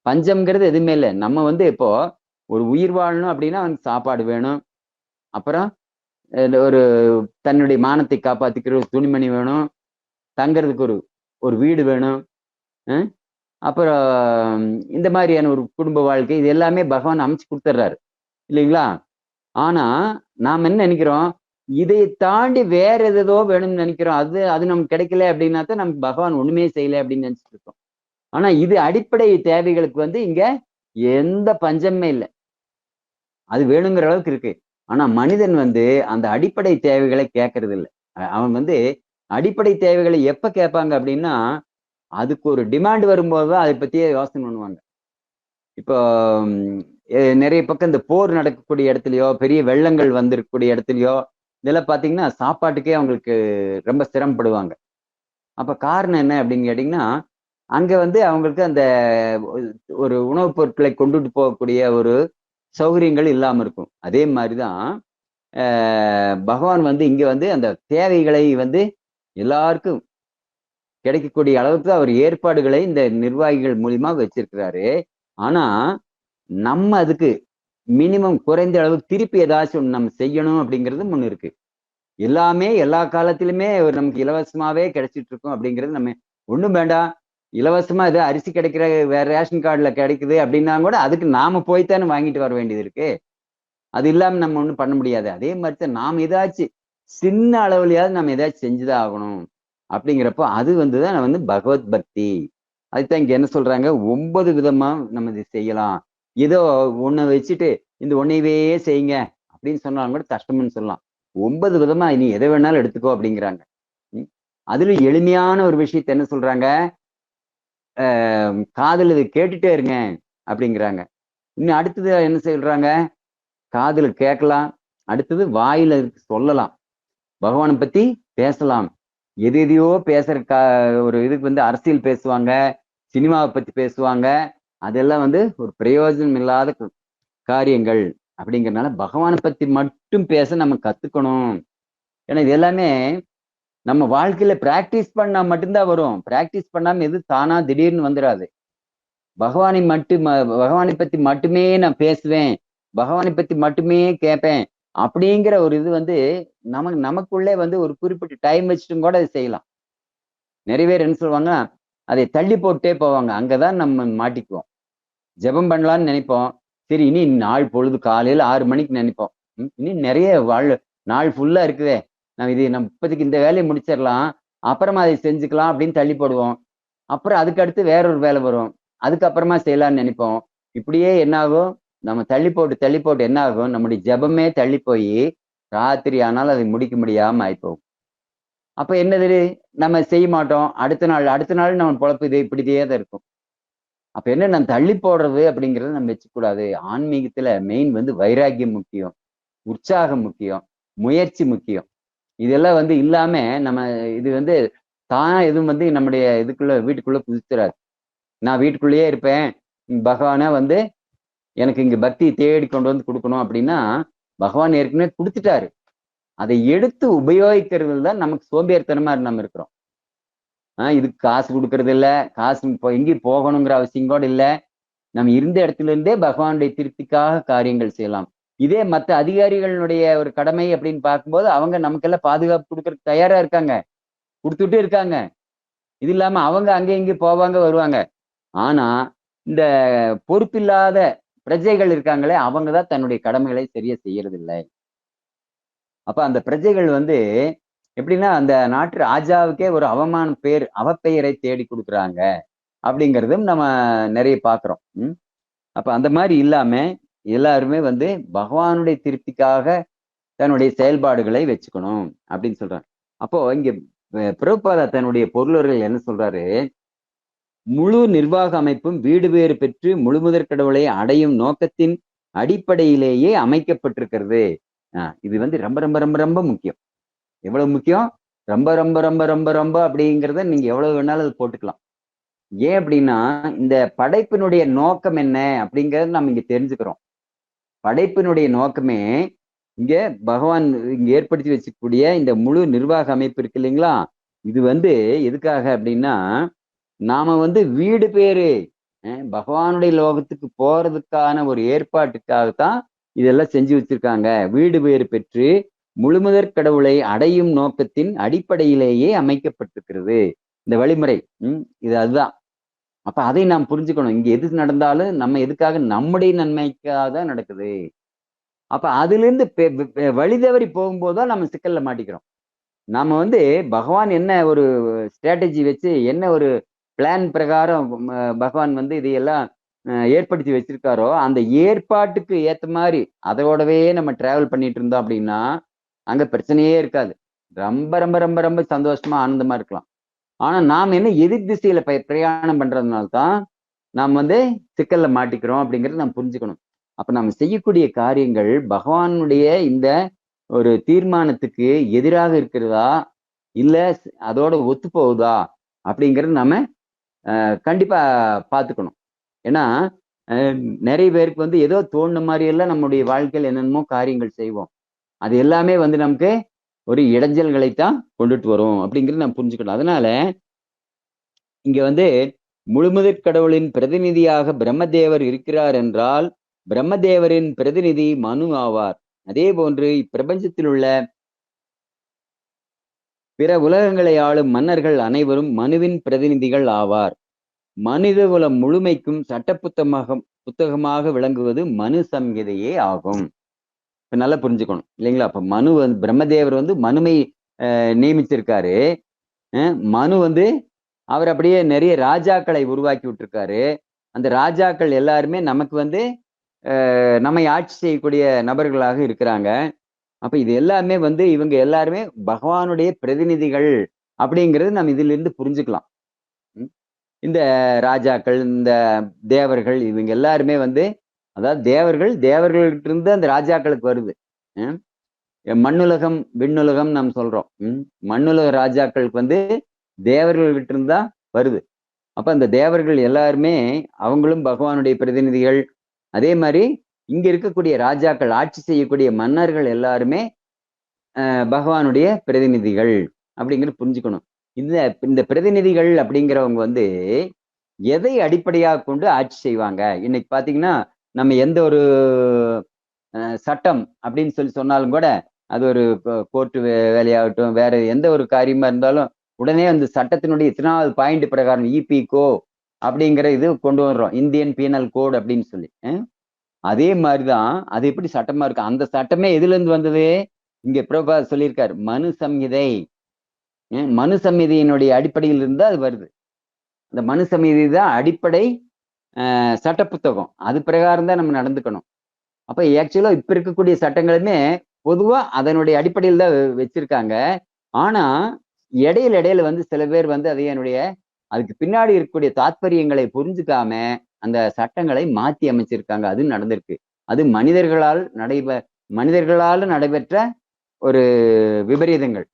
S1: பஞ்சம்ங்கிறது எதுவுமே இல்லை. நம்ம வந்து இப்போ ஒரு உயிர் வாழணும் அப்படின்னா அவனுக்கு சாப்பாடு வேணும். அப்புறம் ஒரு தன்னுடைய மானத்தை காப்பாத்திக்கிற ஒரு துணிமணி வேணும். தங்கறதுக்கு ஒரு வீடு வேணும். அப்புறம் இந்த மாதிரியான ஒரு குடும்ப வாழ்க்கை இது எல்லாமே பகவான் அமைச்சு கொடுத்துட்றாரு இல்லைங்களா? ஆனா நாம் என்ன நினைக்கிறோம், இதை தாண்டி வேற எதோ வேணும்னு நினைக்கிறோம். அது நமக்கு கிடைக்கல அப்படின்னா தான் நமக்கு பகவான் ஒண்ணுமே செய்யல அப்படின்னு நினைச்சிட்டு இருக்கோம். ஆனா இது அடிப்படை தேவைகளுக்கு வந்து இங்க எந்த பஞ்சமே இல்லை. அது வேணுங்கிற அளவுக்கு இருக்கு. ஆனா மனிதன் வந்து அந்த அடிப்படை தேவைகளை கேட்கறது இல்லை. அவன் வந்து அடிப்படை தேவைகளை எப்ப கேட்பாங்க அப்படின்னா, அதுக்கு ஒரு டிமாண்ட் வரும்போதுதான் அதை பத்தியே யோசனை பண்ணுவாங்க. இப்போ நிறைய பக்கம் இந்த போர் நடக்கக்கூடிய இடத்துலயோ பெரிய வெள்ளங்கள் வந்திருக்கக்கூடிய இடத்துலயோ இதெல்லாம் பாத்தீங்கன்னா சாப்பாட்டுக்கே அவங்களுக்கு ரொம்ப சிரமப்படுவாங்க. அப்ப காரணம் என்ன அப்படின்னு கேட்டீங்கன்னா, அங்க வந்து அவங்களுக்கு அந்த ஒரு உணவுப் பொருட்களை கொண்டுட்டு போகக்கூடிய ஒரு சௌகரியங்கள் இல்லாம இருக்கும். அதே மாதிரிதான் பகவான் வந்து இங்க வந்து அந்த தேவைகளை வந்து எல்லாருக்கும் கிடைக்கக்கூடிய அளவுக்கு அவர் ஏற்பாடுகளை இந்த நிர்வாகிகள் மூலியமா வச்சிருக்கிறாரு. ஆனா நம்ம அதுக்கு மினிமம் குறைந்த அளவுக்கு திருப்பி ஏதாச்சும் நம்ம செய்யணும் அப்படிங்கிறது ஒண்ணு இருக்கு. எல்லாமே எல்லா காலத்திலுமே நமக்கு இலவசமாவே கிடைச்சிட்டு இருக்கும் அப்படிங்கிறது நம்ம ஒண்ணும் வேண்டாம். இலவசமா ஏதோ அரிசி கிடைக்கிற வேற ரேஷன் கார்டுல கிடைக்குது அப்படின்னா கூட அதுக்கு நாம போய்த்தானே வாங்கிட்டு வர வேண்டியது இருக்கு. அது இல்லாம நம்ம ஒண்ணும் பண்ண முடியாது. அதே மாதிரிதான் நாம் ஏதாச்சும் சின்ன அளவுலயாவது நம்ம ஏதாச்சும் செஞ்சுதான் ஆகணும். அப்படிங்கிறப்போ அது வந்துதான் வந்து பகவத் பக்தி. அதுதான் இங்க என்ன சொல்றாங்க, 9 விதமா நம்ம இது செய்யலாம். ஏதோ ஒண்ணு வச்சுட்டு இந்த ஒன்னையவே செய்யுங்க அப்படின்னு சொன்னாலும் கூட கஷ்டம்னு சொல்லலாம். 9 விதமா நீ எதை வேணாலும் எடுத்துக்கோ அப்படிங்கிறாங்க. அதுல எளிமையான ஒரு விஷயத்த என்ன சொல்றாங்க, காதுல இது கேட்டுட்டே இருங்க அப்படிங்கிறாங்க. இன்னும் அடுத்தது என்ன சொல்றாங்க, காதுல கேட்கலாம், அடுத்தது வாயில சொல்லலாம், பகவானை பத்தி பேசலாம், எது எதையோ பேசுற ஒரு இதுக்கு வந்து அரசியல் பேசுவாங்க, சினிமாவை பத்தி பேசுவாங்க. அதெல்லாம் வந்து ஒரு பிரயோஜனம் இல்லாத காரியங்கள். அப்படிங்கிறதுனால பகவானை பத்தி மட்டும் பேச நம்ம கத்துக்கணும். ஏன்னா இது எல்லாமே நம்ம வாழ்க்கையில பிராக்டிஸ் பண்ணா மட்டும்தான் வரும். பிராக்டிஸ் பண்ணாம எது தானா திடீர்னு வந்துடாது. பகவானை பத்தி மட்டுமே நான் பேசுவேன், பகவானை பத்தி மட்டுமே கேட்பேன் அப்படிங்கிற ஒரு இது வந்து நமக்குள்ளே வந்து ஒரு குறிப்பிட்ட டைம் வச்சுட்டும் கூட அதை செய்யலாம். நிறைய பேர் என்ன சொல்லுவாங்க, அதை தள்ளி போட்டே போவாங்க. அங்கதான் நம்ம மாட்டிக்குவோம். ஜெபம் பண்ணலாம்னு நினைப்போம். சரி இனி நாள் பொழுது காலையில 6 மணிக்கு நினைப்போம். இனி நிறைய நாள் ஃபுல்லா இருக்குதே. நம்ம இப்போதைக்கு இந்த வேலையை முடிச்சிடலாம், அப்புறமா அதை செஞ்சுக்கலாம் அப்படின்னு தள்ளி போடுவோம். அப்புறம் அதுக்கு அடுத்து வேற ஒரு வேலை வரும். அதுக்கப்புறமா செய்யலாம்னு நினைப்போம். இப்படியே என்ன ஆகும், நம்ம தள்ளி போட்டு என்ன ஆகும், நம்முடைய ஜெபமே தள்ளி போய் ராத்திரி ஆனாலும் அதை முடிக்க முடியாம ஆயிப்போகும். அப்ப என்னது, நம்ம செய்ய மாட்டோம். அடுத்த நாள் நம்ம பொழப்பு இப்படியே தான் இருக்கும். அப்ப என்ன, நான் தள்ளி போடுறது அப்படிங்கிறத நம்ம வச்சுக்கூடாது. ஆன்மீகத்துல மெயின் வந்து வைராக்கியம் முக்கியம், உற்சாகம் முக்கியம், முயற்சி முக்கியம். இதெல்லாம் வந்து இல்லாம நம்ம இது வந்து தானா எதுவும் வந்து நம்முடைய வீட்டுக்குள்ள புகுத்துறாது. நான் வீட்டுக்குள்ளேயே இருப்பேன், பகவானா வந்து எனக்கு இங்க பக்தி தேடி கொண்டு வந்து கொடுக்கணும் அப்படின்னா, பகவான் ஏற்கனவே கொடுத்துட்டாரு. அதை எடுத்து உபயோகிக்கிறதுல தான் நமக்கு சோம்பேறித்தனமா நம்ம இருக்கிறோம். இதுக்கு காசு கொடுக்கறது இல்ல, காசு எங்கேயும் போகணுங்கிற அவசியம் கூட இல்ல. நம்ம இருந்த இடத்துல இருந்தே பகவானுடைய திருப்திக்காக காரியங்கள் செய்யலாம். இதே மற்ற அதிகாரிகளுடைய ஒரு கடமை அப்படின்னு பார்க்கும்போது அவங்க நமக்கெல்லாம் பாதுகாப்பு கொடுக்கறதுக்கு தயாரா இருக்காங்க, கொடுத்துட்டே இருக்காங்க. இது இல்லாம அவங்க அங்க இங்கேயும் போவாங்க வருவாங்க. ஆனா இந்த பொறுப்பில்லாத பிரஜைகள் இருக்காங்களே, அவங்கதான் தன்னுடைய கடமைகளை சரியா செய்யறது இல்லை. அப்ப அந்த பிரஜைகள் வந்து எப்படின்னா, அந்த நாட்டு ராஜாவுக்கே ஒரு அவப்பெயரை தேடி கொடுக்குறாங்க அப்படிங்கிறதும் நம்ம நிறைய பார்க்கிறோம். அப்ப அந்த மாதிரி இல்லாம எல்லாருமே வந்து பகவானுடைய திருப்திக்காக தன்னுடைய செயல்பாடுகளை வச்சுக்கணும் அப்படின்னு சொல்றாங்க. அப்போ இங்க பிரபுபாதா தன்னுடைய பொருளுரையில் என்ன சொல்றாரு, முழு நிர்வாக அமைப்பும் வீடு வேறு பெற்று முழுமுதற் கடவுளை அடையும் நோக்கத்தின் அடிப்படையிலேயே அமைக்கப்பட்டிருக்கிறது. இது வந்து ரொம்ப ரொம்ப ரொம்ப ரொம்ப முக்கியம். எவ்வளவு முக்கியம், ரொம்ப ரொம்ப ரொம்ப ரொம்ப ரொம்ப அப்படிங்கிறத நீங்க எவ்வளவு வேணாலும் அது போட்டுக்கலாம். ஏன் அப்படின்னா, இந்த படைப்பினுடைய நோக்கம் என்ன அப்படிங்கறத நம்ம இங்க தெரிஞ்சுக்கிறோம். படைப்பினுடைய நோக்கமே இங்க பகவான் இங்க ஏற்படுத்தி வச்சுக்கூடிய இந்த முழு நிர்வாக அமைப்பு இருக்கு இல்லைங்களா, இது வந்து எதுக்காக அப்படின்னா, நாம வந்து வீடு பேரு பகவானுடைய லோகத்துக்கு போறதுக்கான ஒரு ஏற்பாட்டுக்காகத்தான் இதெல்லாம் செஞ்சு வச்சிருக்காங்க. வீடு பேறு பெற்று முழுமுதற் கடவுளை அடையும் நோக்கத்தின் அடிப்படையிலேயே அமைக்கப்பட்டிருக்கிறது இந்த வழிமுறை. இது அதுதான். அப்ப அதை நாம் புரிஞ்சுக்கணும். இங்க எது நடந்தாலும் நம்ம எதுக்காக, நம்முடைய நன்மைக்காக தான் நடக்குது. அப்ப அதுல இருந்து வழி தவறி போகும்போதுதான் நம்ம சிக்கல்ல மாட்டிக்கிறோம். நாம வந்து பகவான் என்ன ஒரு ஸ்ட்ராட்டஜி வச்சு, என்ன ஒரு பிளான் பிரகாரம் பகவான் வந்து இதையெல்லாம் ஏற்படுத்தி வச்சிருக்காரோ, அந்த ஏற்பாட்டுக்கு ஏத்த மாதிரி அதோடவே நம்ம டிராவல் பண்ணிட்டு இருந்தோம் அப்படின்னா அங்க பிரச்சனையே இருக்காது. ரொம்ப ரொம்ப ரொம்ப ரொம்ப சந்தோஷமா ஆனந்தமா இருக்கலாம். ஆனா நாம் என்ன எதிர் திசையில பிரயாணம் பண்றதுனால தான் நாம் வந்து சிக்கல்ல மாட்டிக்கிறோம் அப்படிங்கறத நாம் புரிஞ்சுக்கணும். அப்ப நம்ம செய்யக்கூடிய காரியங்கள் பகவானுடைய இந்த ஒரு தீர்மானத்துக்கு எதிராக இருக்கிறதா, இல்ல அதோட ஒத்து போகுதா அப்படிங்கறது நம்ம கண்டிப்பா பார்த்துக்கணும். ஏன்னா நிறைய பேருக்கு வந்து ஏதோ தோணுன மாதிரி எல்லாம் நம்முடைய வாழ்க்கையில் என்னென்னமோ காரியங்கள் செய்வோம். அது எல்லாமே வந்து நமக்கு ஒரு இடைஞ்சல்களைத்தான் கொண்டுட்டு வரும் அப்படிங்கிறது நம்ம புரிஞ்சுக்கணும். அதனால இங்க வந்து முழுமுதற் கடவுளின் பிரதிநிதியாக பிரம்மதேவர் இருக்கிறார் என்றால் பிரம்மதேவரின் பிரதிநிதி மனு ஆவார். அதே போன்று இப்பிரபஞ்சத்தில் உள்ள பிற உலகங்களை ஆளும் மன்னர்கள் அனைவரும் மனுவின் பிரதிநிதிகள் ஆவார். மனிதகுலம் முழுமைக்கும் புத்தகமாக விளங்குவது மனு சம்ஹிதையே ஆகும். இப்ப நல்லா புரிஞ்சுக்கணும் இல்லைங்களா? அப்ப மனு வந்து பிரம்மதேவர் வந்து மனுவை நியமிச்சிருக்காரு. மனு வந்து அவர் அப்படியே நிறைய ராஜாக்களை உருவாக்கி விட்டுருக்காரு. அந்த ராஜாக்கள் எல்லாருமே நமக்கு வந்து நம்மை ஆட்சி செய்யக்கூடிய நபர்களாக இருக்கிறாங்க. அப்ப இது எல்லாமே வந்து இவங்க எல்லாருமே பகவானுடைய பிரதிநிதிகள் அப்படிங்கிறது நம்ம இதுல இருந்து புரிஞ்சுக்கலாம். இந்த ராஜாக்கள், இந்த தேவர்கள், இவங்க எல்லாருமே வந்து, அதாவது தேவர்கள்கிட்ட இருந்து அந்த ராஜாக்களுக்கு வருது. மண்ணுலகம் விண்ணுலகம் நாம் சொல்றோம். மண்ணுலக ராஜாக்களுக்கு வந்து தேவர்கள் கிட்ட இருந்தா வருது. அப்ப அந்த தேவர்கள் எல்லாருமே அவங்களும் பகவானுடைய பிரதிநிதிகள். அதே மாதிரி இங்க இருக்கக்கூடிய ராஜாக்கள், ஆட்சி செய்யக்கூடிய மன்னர்கள் எல்லாருமே பகவானுடைய பிரதிநிதிகள் அப்படிங்கிறது புரிஞ்சுக்கணும். இந்த இந்த பிரதிநிதிகள் அப்படிங்கிறவங்க வந்து எதை அடிப்படையாக கொண்டு ஆட்சி செய்வாங்க? இன்னைக்கு பாத்தீங்கன்னா நம்ம எந்த ஒரு சட்டம் அப்படின்னு சொல்லி சொன்னாலும் கூட அது ஒரு கோர்ட்டு வேலையாகட்டும், வேற எந்த ஒரு காரியமா இருந்தாலும் உடனே அந்த சட்டத்தினுடைய இத்தனாவது பாயிண்ட் பிரகாரம் இபிகோ அப்படிங்கிற இது கொண்டு வர்றோம், இந்தியன் பீனல் கோட் அப்படின்னு சொல்லி. அதே மாதிரிதான் அது எப்படி சட்டமா இருக்கு? அந்த சட்டமே எதுல இருந்து வந்தது? இங்க பிரபா சொல்லியிருக்காரு, மனு சம்ஹிதை. மனு சம்ஹிதையினுடைய அடிப்படையில் இருந்து அது வருது. அந்த மனு சம்ஹிதை தான் அடிப்படை சட்ட புத்தகம். அது பிரகாரம் தான் நம்ம நடந்துக்கணும். அப்ப ஆக்சுவலா இப்ப இருக்கக்கூடிய சட்டங்களுமே பொதுவா அதனுடைய அடிப்படையில் தான் வச்சிருக்காங்க. ஆனா இடையில வந்து சில பேர் வந்து அதையனுடைய அதுக்கு பின்னாடி இருக்கக்கூடிய தாத்பரியங்களை புரிஞ்சுக்காம அந்த சட்டங்களை மாத்தி அமைச்சிருக்காங்க. அது நடந்திருக்கு. அது மனிதர்களால நடைபெற்ற ஒரு விபரீதங்கள்.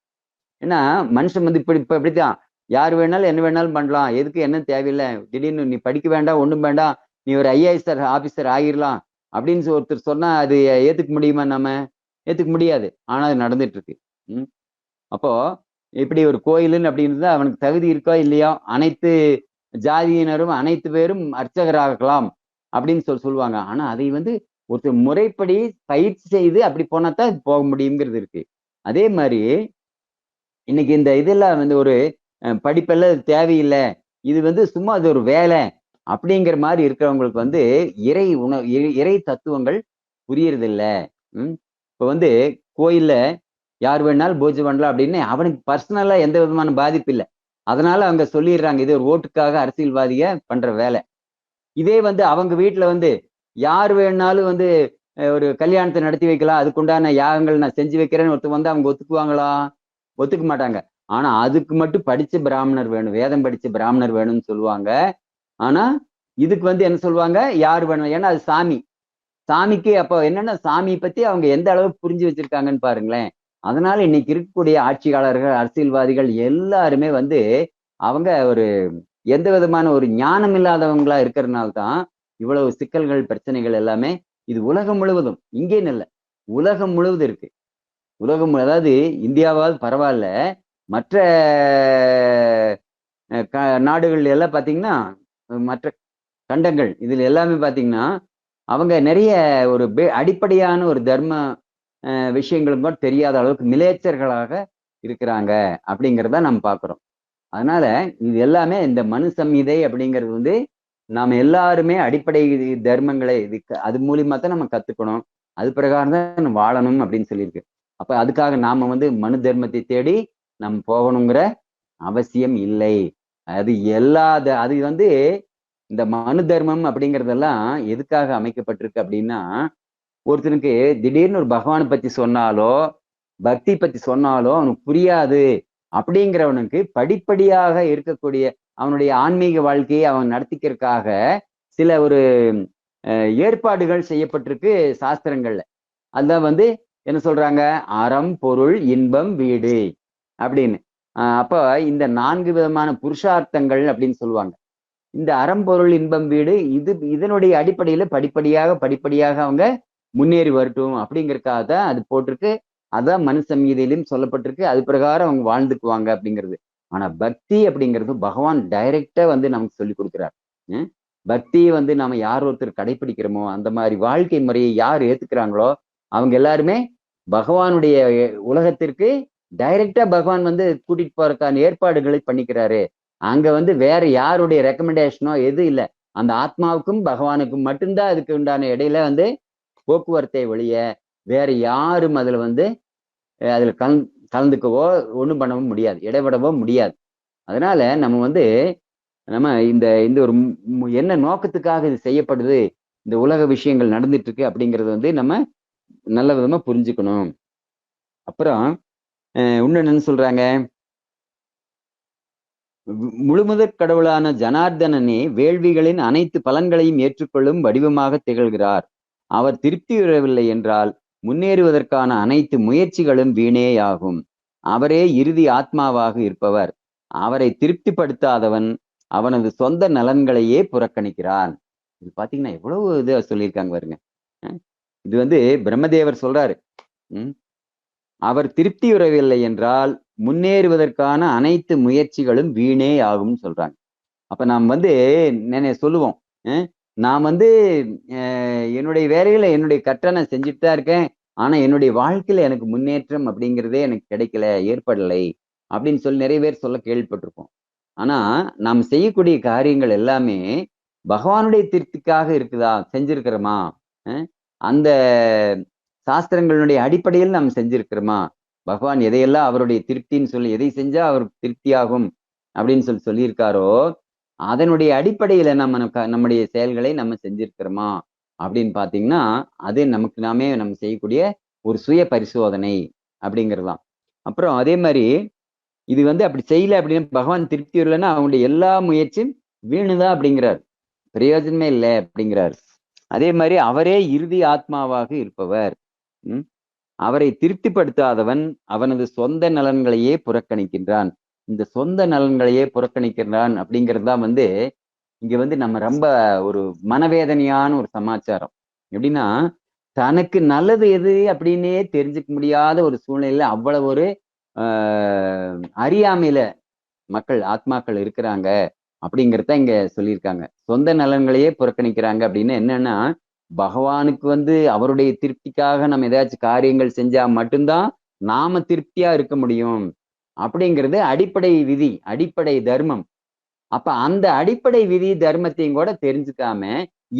S1: ஏன்னா மனுஷன் வந்து இப்படித்தான், யார் வேணாலும் என்ன வேணாலும் பண்ணலாம், எதுக்கு என்ன தேவையில்லை, திடீர்னு நீ படிக்க வேண்டாம் ஒண்ணும் வேண்டாம், நீ ஒரு ஐஏஎஸ் ஆபீசர் ஆகிடலாம் அப்படின்னு ஒருத்தர் சொன்னா அது ஏத்துக்க முடியுமா? நம்ம ஏத்துக்க முடியாது. ஆனா அது நடந்துட்டு இருக்கு. அப்போ இப்படி ஒரு கோயிலுன்னு அப்படின்னு அவனுக்கு தகுதி இருக்கோ இல்லையோ, அனைத்து ஜாதியினரும் அனைத்து பேரும் அர்ச்சகராகலாம் அப்படின்னு சொல்லுவாங்க. ஆனா அதை வந்து ஒருத்தர் முறைப்படி பயிற்சி செய்து அப்படி போனாதான் போக முடியுங்கிறது இருக்கு. அதே மாதிரி இன்னைக்கு இந்த இதெல்லாம் வந்து ஒரு படிப்பெல்லாம் தேவையில்லை, இது வந்து சும்மா அது ஒரு வேலை அப்படிங்கிற மாதிரி இருக்கிறவங்களுக்கு வந்து இறை தத்துவங்கள் புரியறதில்ல. இப்ப வந்து கோயில்ல யார் வேணாலும் பூஜை பண்ணலாம் அப்படின்னு அவனுக்கு பர்சனலா எந்த விதமான பாதிப்பு இல்லை. அதனால அவங்க சொல்லிடுறாங்க இது ஒரு ஓட்டுக்காக அரசியல்வாதிக பண்ற வேலை. இதே வந்து அவங்க வீட்டுல வந்து யார் வேணாலும் வந்து ஒரு கல்யாணத்தை நடத்தி வைக்கலாம், அதுக்குண்டான யாகங்கள் நான் செஞ்சு வைக்கிறேன்னு ஒருத்தர் வந்து அவங்க ஒத்துக்குவாங்களா? ஒத்துக்க மாட்டாங்க. ஆனா அதுக்கு மட்டும் படிச்ச பிராமணர் வேணும், வேதம் படிச்ச பிராமணர் வேணும்னு சொல்லுவாங்க. ஆனா இதுக்கு வந்து என்ன சொல்லுவாங்க, யார் வேணும், ஏன்னா அது சாமி. சாமிக்கு அப்போ என்னன்னா சாமியை பத்தி அவங்க எந்த அளவுக்கு புரிஞ்சு வச்சிருக்காங்கன்னு பாருங்களேன். அதனால இன்னைக்கு இருக்கக்கூடிய ஆட்சியாளர்கள், அரசியல்வாதிகள் எல்லாருமே வந்து அவங்க ஒரு எந்த விதமான ஒரு ஞானம் இல்லாதவங்களா இருக்கிறதுனால தான் இவ்வளவு சிக்கல்கள், பிரச்சனைகள் எல்லாமே இது உலகம் முழுவதும், இங்கேன்னு இல்லை, உலகம் முழுவதும் இருக்கு. அதாவது இந்தியாவாவது பரவாயில்ல, மற்ற நாடுகள் எல்லாம் பாத்தீங்கன்னா, மற்ற கண்டங்கள் இதுல எல்லாமே பாத்தீங்கன்னா அவங்க நிறைய ஒரு அடிப்படையான ஒரு தர்ம விஷயங்களும் கூட தெரியாத அளவுக்கு மிலேச்சர்களாக இருக்கிறாங்க அப்படிங்கிறத நம்ம பார்க்கிறோம். அதனால இது எல்லாமே இந்த மனு சம்ஹிதை அப்படிங்கிறது வந்து நாம எல்லாருமே அடிப்படை தர்மங்களை அது மூலியமா தான் நம்ம கத்துக்கணும், அது பிரகாரம் தான் நம்ம வாழணும் அப்படின்னு சொல்லியிருக்கு. அப்ப அதுக்காக நாம வந்து மனு தர்மத்தை தேடி நம்ம போகணுங்கிற அவசியம் இல்லை. அது அது வந்து இந்த மனு தர்மம் அப்படிங்கிறதெல்லாம் எதுக்காக அமைக்கப்பட்டிருக்கு அப்படின்னா, ஒருத்தனுக்கு திடீர்னு ஒரு பகவானை பத்தி சொன்னாலோ பக்தி பத்தி சொன்னாலோ அவனுக்கு புரியாது அப்படிங்கிறவனுக்கு படிப்படியாக இருக்கக்கூடிய அவனுடைய ஆன்மீக வாழ்க்கையை அவன் நடத்திக்கிறதுக்காக சில ஒரு ஏற்பாடுகள் செய்யப்பட்டிருக்கு சாஸ்திரங்கள்ல. அதுதான் வந்து என்ன சொல்றாங்க, அறம் பொருள் இன்பம் வீடு அப்படின்னு. அப்ப இந்த 4 விதமான புருஷார்த்தங்கள் அப்படின்னு சொல்லுவாங்க. இந்த அறம் பொருள் இன்பம் வீடு இதனுடைய அடிப்படையில படிப்படியாக அவங்க முன்னேறி வரட்டும் அப்படிங்கறதுக்காக தான் அது போட்டிருக்கு. அதான் மனு சம்ஹிதையிலும் சொல்லப்பட்டிருக்கு. அது பிரகாரம் அவங்க வாழ்ந்துக்குவாங்க அப்படிங்கிறது. ஆனா பக்தி அப்படிங்கிறது பகவான் டைரக்டா வந்து நமக்கு சொல்லி கொடுக்குறார். பக்தியை வந்து நாம யார் ஒருத்தர் கடைபிடிக்கிறோமோ அந்த மாதிரி வாழ்க்கை முறையை யார் ஏத்துக்கிறாங்களோ அவங்க எல்லாருமே பகவானுடைய உலகத்திற்கு டைரக்டா பகவான் வந்து கூட்டிட்டு போறதுக்கான ஏற்பாடுகளை பண்ணிக்கிறாரு. அங்க வந்து வேற யாருடைய ரெக்கமெண்டேஷனோ எதுவும் இல்லை. அந்த ஆத்மாவுக்கும் பகவானுக்கும் மட்டும்தான் அதுக்கு உண்டான இடையில வந்து போக்குவரத்தை ஒழிய வேற யாரும் அதுல வந்து அதுல கலந்துக்கவோ ஒண்ணும் பண்ணவும் முடியாது, இடைபடவோ முடியாது. அதனால நம்ம வந்து நம்ம இந்த இந்த ஒரு என்ன நோக்கத்துக்காக இது செய்யப்படுது, இந்த உலக விஷயங்கள் நடந்துட்டு இருக்கு அப்படிங்கிறது வந்து நம்ம நல்ல விதமா புரிஞ்சுக்கணும். அப்புறம் இன்னும் என்ன சொல்றாங்க, முழுமுதற் கடவுளான ஜனார்தனனே வேள்விகளின் அனைத்து பலன்களையும் ஏற்றுக்கொள்ளும் வடிவமாக திகழ்கிறார். அவர் திருப்தி பெறவில்லை என்றால் முன்னேறுவதற்கான அனைத்து முயற்சிகளும் வீணேயாகும். அவரே இறுதி ஆத்மாவாக இருப்பவர். அவரை திருப்திப்படுத்தாதவன் அவனது சொந்த நலன்களையே புறக்கணிக்கிறான். இது பாத்தீங்கன்னா எவ்வளவு இது சொல்லியிருக்காங்க பாருங்க. இது வந்து பிரம்மதேவர் சொல்றாரு. அவர் திருப்தியுறவில்லை என்றால் முன்னேறுவதற்கான அனைத்து முயற்சிகளும் வீணே ஆகும் சொல்றாங்க. அப்ப நாம் வந்து சொல்லுவோம், நான் வந்து என்னுடைய வேலையில என்னுடைய கற்றனை செஞ்சுட்டு தான் இருக்கேன். ஆனா என்னுடைய வாழ்க்கையில எனக்கு முன்னேற்றம் அப்படிங்கிறதே எனக்கு கிடைக்கல, ஏற்படலை அப்படின்னு சொல்லி நிறைய பேர் சொல்ல கேள்விப்பட்டிருப்போம். ஆனா நாம் செய்யக்கூடிய காரியங்கள் எல்லாமே பகவானுடைய திருப்திக்காக இருக்குதா, செஞ்சிருக்கிறோமா? அந்த சாஸ்திரங்களுடைய அடிப்படையில் நாம் செஞ்சிருக்கிறோமா? பகவான் எதையெல்லாம் அவருடைய திருப்தின்னு சொல்லி எதை செஞ்சா அவருக்கு திருப்தியாகும் அப்படின்னு சொல்லியிருக்காரோ அதனுடைய அடிப்படையில நம்முடைய செயல்களை நம்ம செஞ்சிருக்கிறோமா அப்படின்னு பாத்தீங்கன்னா அது நமக்கு நம்ம செய்யக்கூடிய ஒரு சுய பரிசோதனை அப்படிங்கிறதுதான். அப்புறம் அதே மாதிரி இது வந்து அப்படி செய்யல அப்படின்னு பகவான் திருப்தி இல்லைன்னா அவங்களுடைய எல்லா முயற்சியும் வீணுதான் அப்படிங்கிறார், பிரயோஜனமே இல்லை அப்படிங்கிறார். அதே மாதிரி அவரே இறுதி ஆத்மாவாக இருப்பவர். அவரை திருப்திப்படுத்தாதவன் அவனது சொந்த நலன்களையே புறக்கணிக்கின்றான். இந்த சொந்த நலன்களையே புறக்கணிக்கிறான் அப்படிங்கிறது தான் வந்து இங்க வந்து நம்ம ரொம்ப ஒரு மனவேதனையான ஒரு சமாச்சாரம். எப்படின்னா தனக்கு நல்லது எது அப்படின்னே தெரிஞ்சுக்க முடியாத ஒரு சூழ்நிலையில அவ்வளவு ஒரு அறியாமையில ஆத்மாக்கள் இருக்கிறாங்க அப்படிங்கிறத இங்க சொல்லியிருக்காங்க. சொந்த நலன்களையே புறக்கணிக்கிறாங்க அப்படின்னு என்னன்னா பகவானுக்கு வந்து அவருடைய திருப்திக்காக நம்ம ஏதாச்சும் காரியங்கள் செஞ்சா மட்டும்தான் நாம திருப்தியா இருக்க முடியும் அப்படிங்கிறது அடிப்படை விதி, அடிப்படை தர்மம். அப்ப அந்த அடிப்படை விதி தர்மத்தையும் கூட தெரிஞ்சுக்காம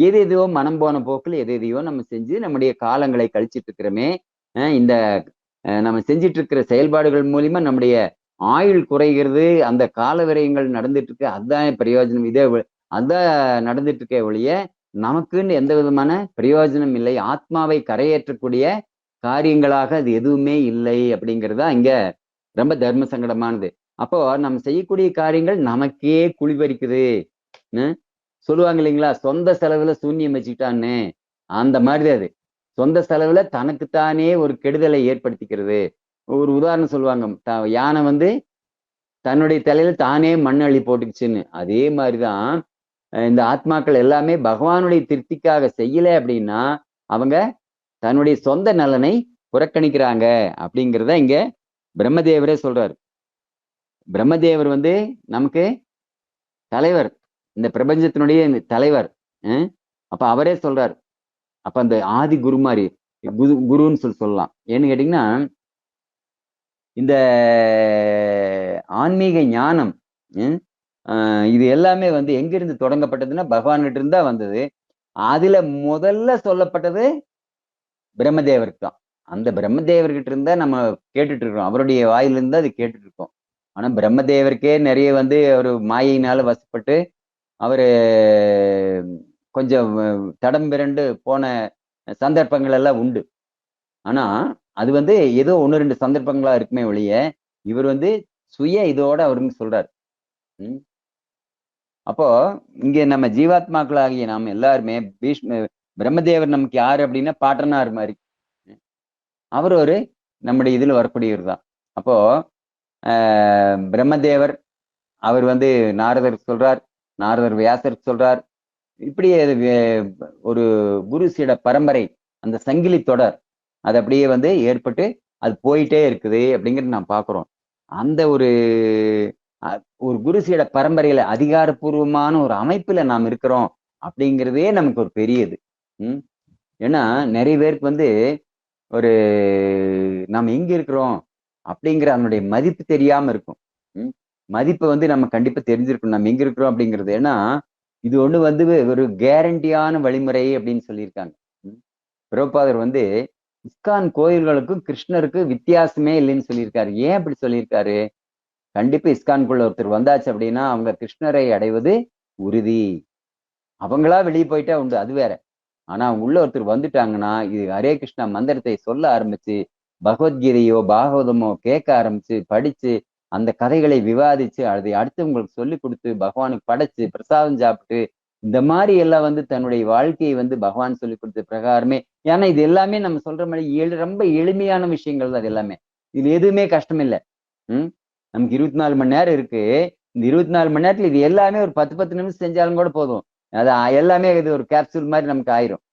S1: எதையோ மனம் போன போக்குல எதையோ நம்ம செஞ்சு நம்முடைய காலங்களை கழிச்சிட்டு இருக்கிறோமே. இந்த நம்ம செஞ்சிட்டு இருக்கிற செயல்பாடுகள் மூலியமா நம்முடைய ஆயுள் குறைகிறது, அந்த கால விரயங்கள் நடந்துட்டு இருக்கு. அதுதான் பிரயோஜனம். அதுதான் நடந்துட்டு இருக்க ஒழிய நமக்குன்னு எந்த விதமான பிரயோஜனம் இல்லை. ஆத்மாவை கரையேற்றக்கூடிய காரியங்களாக அது எதுவுமே இல்லை அப்படிங்கிறதா இங்க ரொம்ப தர்ம சங்கடமானது. அப்போ நம்ம செய்யக்கூடிய காரியங்கள் நமக்கே குழிபறிக்குது. சொல்லுவாங்க இல்லைங்களா, சொந்த செலவுல சூன்யம் வச்சுக்கிட்டான்னு. அந்த மாதிரி அது சொந்த செலவுல தனக்குத்தானே ஒரு கெடுதலை ஏற்படுத்திக்கிறது. ஒரு உதாரணம் சொல்லுவாங்க, யானை வந்து தன்னுடைய தலையில தானே மண் அள்ளி போட்டுக்குச்சுன்னு. அதே மாதிரிதான் இந்த ஆத்மாக்கள் எல்லாமே பகவானுடைய திருப்திக்காக செய்யல அப்படின்னா அவங்க தன்னுடைய சொந்த நலனை புறக்கணிக்கிறாங்க அப்படிங்கிறத இங்க பிரம்மதேவரே சொல்றாரு. பிரம்மதேவர் வந்து நமக்கு தலைவர், இந்த பிரபஞ்சத்தினுடைய தலைவர். அப்ப அவரே சொல்றார். அப்ப அந்த ஆதி குரு மாதிரி குருன்னு சொல்லலாம். ஏன்னு கேட்டீங்கன்னா இந்த ஆன்மீக ஞானம் இது எல்லாமே வந்து எங்கிருந்து தொடங்கப்பட்டதுன்னா பகவான்கிட்ட இருந்தா வந்தது. அதுல முதல்ல சொல்லப்பட்டது பிரம்மதேவருக்கு தான். அந்த பிரம்மதேவர்கிட்ட இருந்தா நம்ம கேட்டுட்டு இருக்கோம், அவருடைய வாயிலிருந்து அது கேட்டுட்டு இருக்கோம். ஆனா பிரம்மதேவருக்கே நிறைய வந்து ஒரு மாயினால வசப்பட்டு அவரு கொஞ்சம் தடம் பிறண்டு போன சந்தர்ப்பங்கள் எல்லாம் உண்டு. ஆனா அது வந்து ஏதோ 1-2 சந்தர்ப்பங்களா இருக்குமே ஒழிய இவர் வந்து சுய இதோட அவருன்னு சொல்றாரு. அப்போ இங்க நம்ம ஜீவாத்மாக்களாகிய நாம எல்லாருமே பிரம்மதேவர் நமக்கு யாரு அப்படின்னா பாட்டனார் மாதிரி. அவர் ஒரு நம்முடைய இதுல வரக்கூடியவர் தான். அப்போ பிரம்மதேவர் அவர் வந்து நாரதர் சொல்றார், நாரதர் வியாசர் சொல்றார். இப்படியே ஒரு குரு சீட பரம்பரை, அந்த சங்கிலி தொடர் அது அப்படியே வந்து ஏற்பட்டு அது போயிட்டே இருக்குது அப்படிங்கிறது நாம் பார்க்கிறோம். அந்த ஒரு குரு சீட பரம்பரையில அதிகாரப்பூர்வமான ஒரு அமைப்புல நாம் இருக்கிறோம் அப்படிங்கிறதே நமக்கு ஒரு பெரியது. ஏன்னா நிறைய பேருக்கு வந்து ஒரு நம்ம எங்க இருக்கிறோம் அப்படிங்கிற அதனுடைய மதிப்பு தெரியாம இருக்கும். மதிப்பை வந்து நம்ம கண்டிப்பா தெரிஞ்சிருக்கணும் நம்ம எங்க இருக்கிறோம் அப்படிங்கிறது. ஏன்னா இது ஒண்ணு வந்து ஒரு கேரண்டியான வழிமுறை அப்படின்னு சொல்லியிருக்காங்க. பிரபுபாதர் வந்து இஸ்கான் கோயில்களுக்கும் கிருஷ்ணருக்கு வித்தியாசமே இல்லைன்னு சொல்லியிருக்காரு. ஏன் அப்படி சொல்லியிருக்காரு? கண்டிப்பா இஸ்கான்குள்ள ஒருத்தர் வந்தாச்சு அப்படின்னா அவங்க கிருஷ்ணரை அடைவது உறுதி. அவங்களா வெளியே போயிட்டா உண்டு, அது வேற. ஆனா அவங்க உள்ள ஒருத்தர் வந்துட்டாங்கன்னா இது ஹரே கிருஷ்ணா மந்திரத்தை சொல்ல ஆரம்பிச்சு பகவத்கீதையோ பாகவதமோ கேட்க ஆரம்பிச்சு படிச்சு அந்த கதைகளை விவாதிச்சு அதை அடுத்தவங்களுக்கு சொல்லி கொடுத்து பகவானுக்கு படைச்சு பிரசாதம் சாப்பிட்டு இந்த மாதிரி எல்லாம் வந்து தன்னுடைய வாழ்க்கையை வந்து பகவான் சொல்லி கொடுத்த பிரகாரமே ஏன்னா இது எல்லாமே நம்ம சொல்ற மாதிரி ரொம்ப எளிமையான விஷயங்கள் தான். அது எல்லாமே இது எதுவுமே கஷ்டம் இல்லை. நமக்கு 24 மணி நேரம் இருக்கு. இந்த 24 மணி நேரத்துல இது எல்லாமே ஒரு 10 நிமிஷம் செஞ்சாலும் கூட போதும். அது எல்லாமே இது ஒரு கேப்சூல் மாதிரி நமக்கு ஆயிரும்.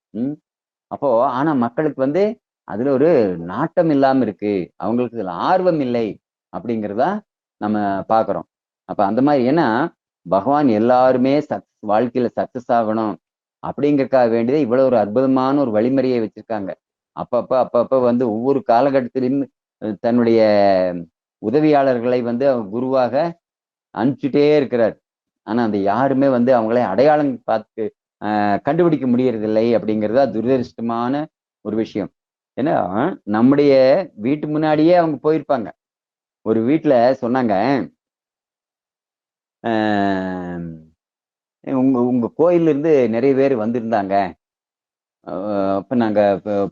S1: அப்போ ஆனா மக்களுக்கு வந்து அதுல ஒரு நாட்டம் இல்லாம இருக்கு, அவங்களுக்கு இதுல ஆர்வம் இல்லை அப்படிங்கிறதா நம்ம பாக்குறோம். அப்ப அந்த மாதிரி ஏன்னா பகவான் எல்லாருமே வாழ்க்கையில சக்சஸ் ஆகணும் அப்படிங்கறதுக்காக வேண்டியது இவ்வளவு ஒரு அற்புதமான ஒரு வழிமுறையை வச்சிருக்காங்க. அப்பப்ப வந்து ஒவ்வொரு காலகட்டத்திலும் தன்னுடைய உதவியாளர்களை வந்து அவர் குருவாக அனுப்பிச்சுட்டே இருக்கிறார். ஆனா அந்த யாருமே வந்து அவங்களை அடையாளம் பார்த்து கண்டுபிடிக்க முடியறதில்லை அப்படிங்கிறதா துரதிருஷ்டமான ஒரு விஷயம். ஏன்னா நம்முடைய வீட்டு முன்னாடியே அவங்க போயிருப்பாங்க. ஒரு வீட்டுல சொன்னாங்க, உங்க உங்க கோயில்ல இருந்து நிறைய பேர் வந்திருந்தாங்க. அப்ப நாங்க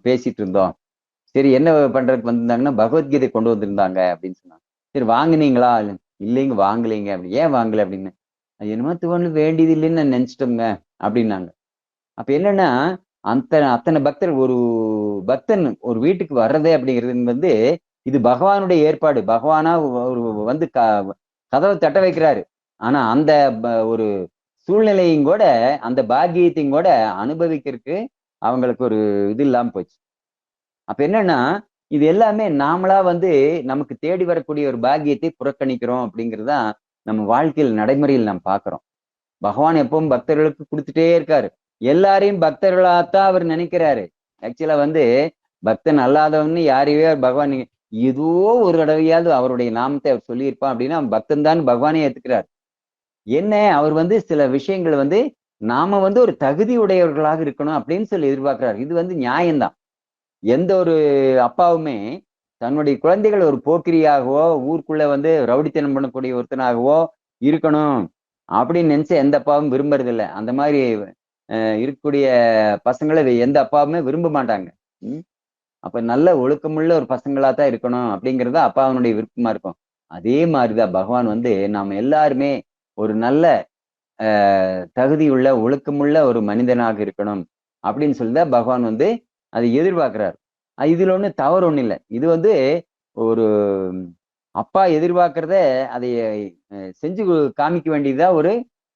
S1: பேசிட்டு இருந்தோம். சரி என்ன பண்றதுக்கு வந்திருந்தாங்கன்னா பகவத்கீதை கொண்டு வந்திருந்தாங்க அப்படின்னு சொன்னாங்க. சரி வாங்கினீங்களா? இல்லைங்க வாங்கலைங்க. அப்படி ஏன் வாங்கல அப்படின்னு. என்னமோ தோணு வேண்டியது இல்லைன்னு நான் நினைச்சிட்டோங்க அப்படின்னாங்க. அப்ப என்னன்னா அத்தனை பக்தர் ஒரு பக்தன் ஒரு வீட்டுக்கு வர்றதே அப்படிங்கிறது வந்து இது பகவானுடைய ஏற்பாடு. பகவானா ஒரு வந்து கதவை தட்ட வைக்கிறாரு. ஆனா அந்த ஒரு சூழ்நிலையும் கூட அந்த பாக்கியத்தையும் கூட அனுபவிக்கிறதுக்கு அவங்களுக்கு ஒரு இது இல்லாம போச்சு. அப்ப என்னன்னா இது எல்லாமே நாமளா வந்து நமக்கு தேடி வரக்கூடிய ஒரு பாக்கியத்தை புறக்கணிக்கிறோம் அப்படிங்கிறதுதான் நம்ம வாழ்க்கையில் நடைமுறையில் நாம் பார்க்கிறோம். பகவான் எப்பவும் பக்தர்களுக்கு கொடுத்துட்டே இருக்காரு. எல்லாரையும் பக்தர்களாத்தான் அவர் நினைக்கிறாரு. ஆக்சுவலா வந்து பக்தன் அல்லாதவன்னு யாரையோ பகவான் ஏதோ ஒரு தடவையாவது அவருடைய நாமத்தை அவர் சொல்லியிருப்பான் அப்படின்னா அவன் பக்தன் தான் பகவானே ஏத்துக்கிறார். என்ன அவர் வந்து சில விஷயங்கள் வந்து நாம வந்து ஒரு தகுதி உடையவர்களாக இருக்கணும் அப்படின்னு சொல்லி எதிர்பார்க்கிறார். இது வந்து நியாயம்தான். எந்த ஒரு அப்பாவுமே தன்னுடைய குழந்தைகள் ஒரு போக்கிரியாகவோ ஊருக்குள்ள வந்து ரவுடித்தனம் பண்ணக்கூடிய ஒருத்தனாகவோ இருக்கணும் அப்படின்னு நினைச்ச எந்த அப்பாவும் விரும்புறது இல்லை. அந்த மாதிரி இருக்கக்கூடிய பசங்களை எந்த அப்பாவுமே விரும்ப மாட்டாங்க. அப்ப நல்ல ஒழுக்கமுள்ள ஒரு பசங்களா தான் இருக்கணும் அப்படிங்கிறது அப்பாவனுடைய விருப்பமா இருக்கும். அதே மாதிரிதான் பகவான் வந்து நாம எல்லாருமே ஒரு நல்ல தகுதியுள்ள ஒழுக்கமுள்ள ஒரு மனிதனாக இருக்கணும் அப்படின்னு சொல்லிதான் பகவான் வந்து அதை எதிர்பார்க்கிறார். இதுல ஒண்ணு தவறு ஒண்ணு இல்லை. இது வந்து ஒரு அப்பா எதிர்பார்க்கிறத அதை செஞ்சு காமிக்க வேண்டியதா ஒரு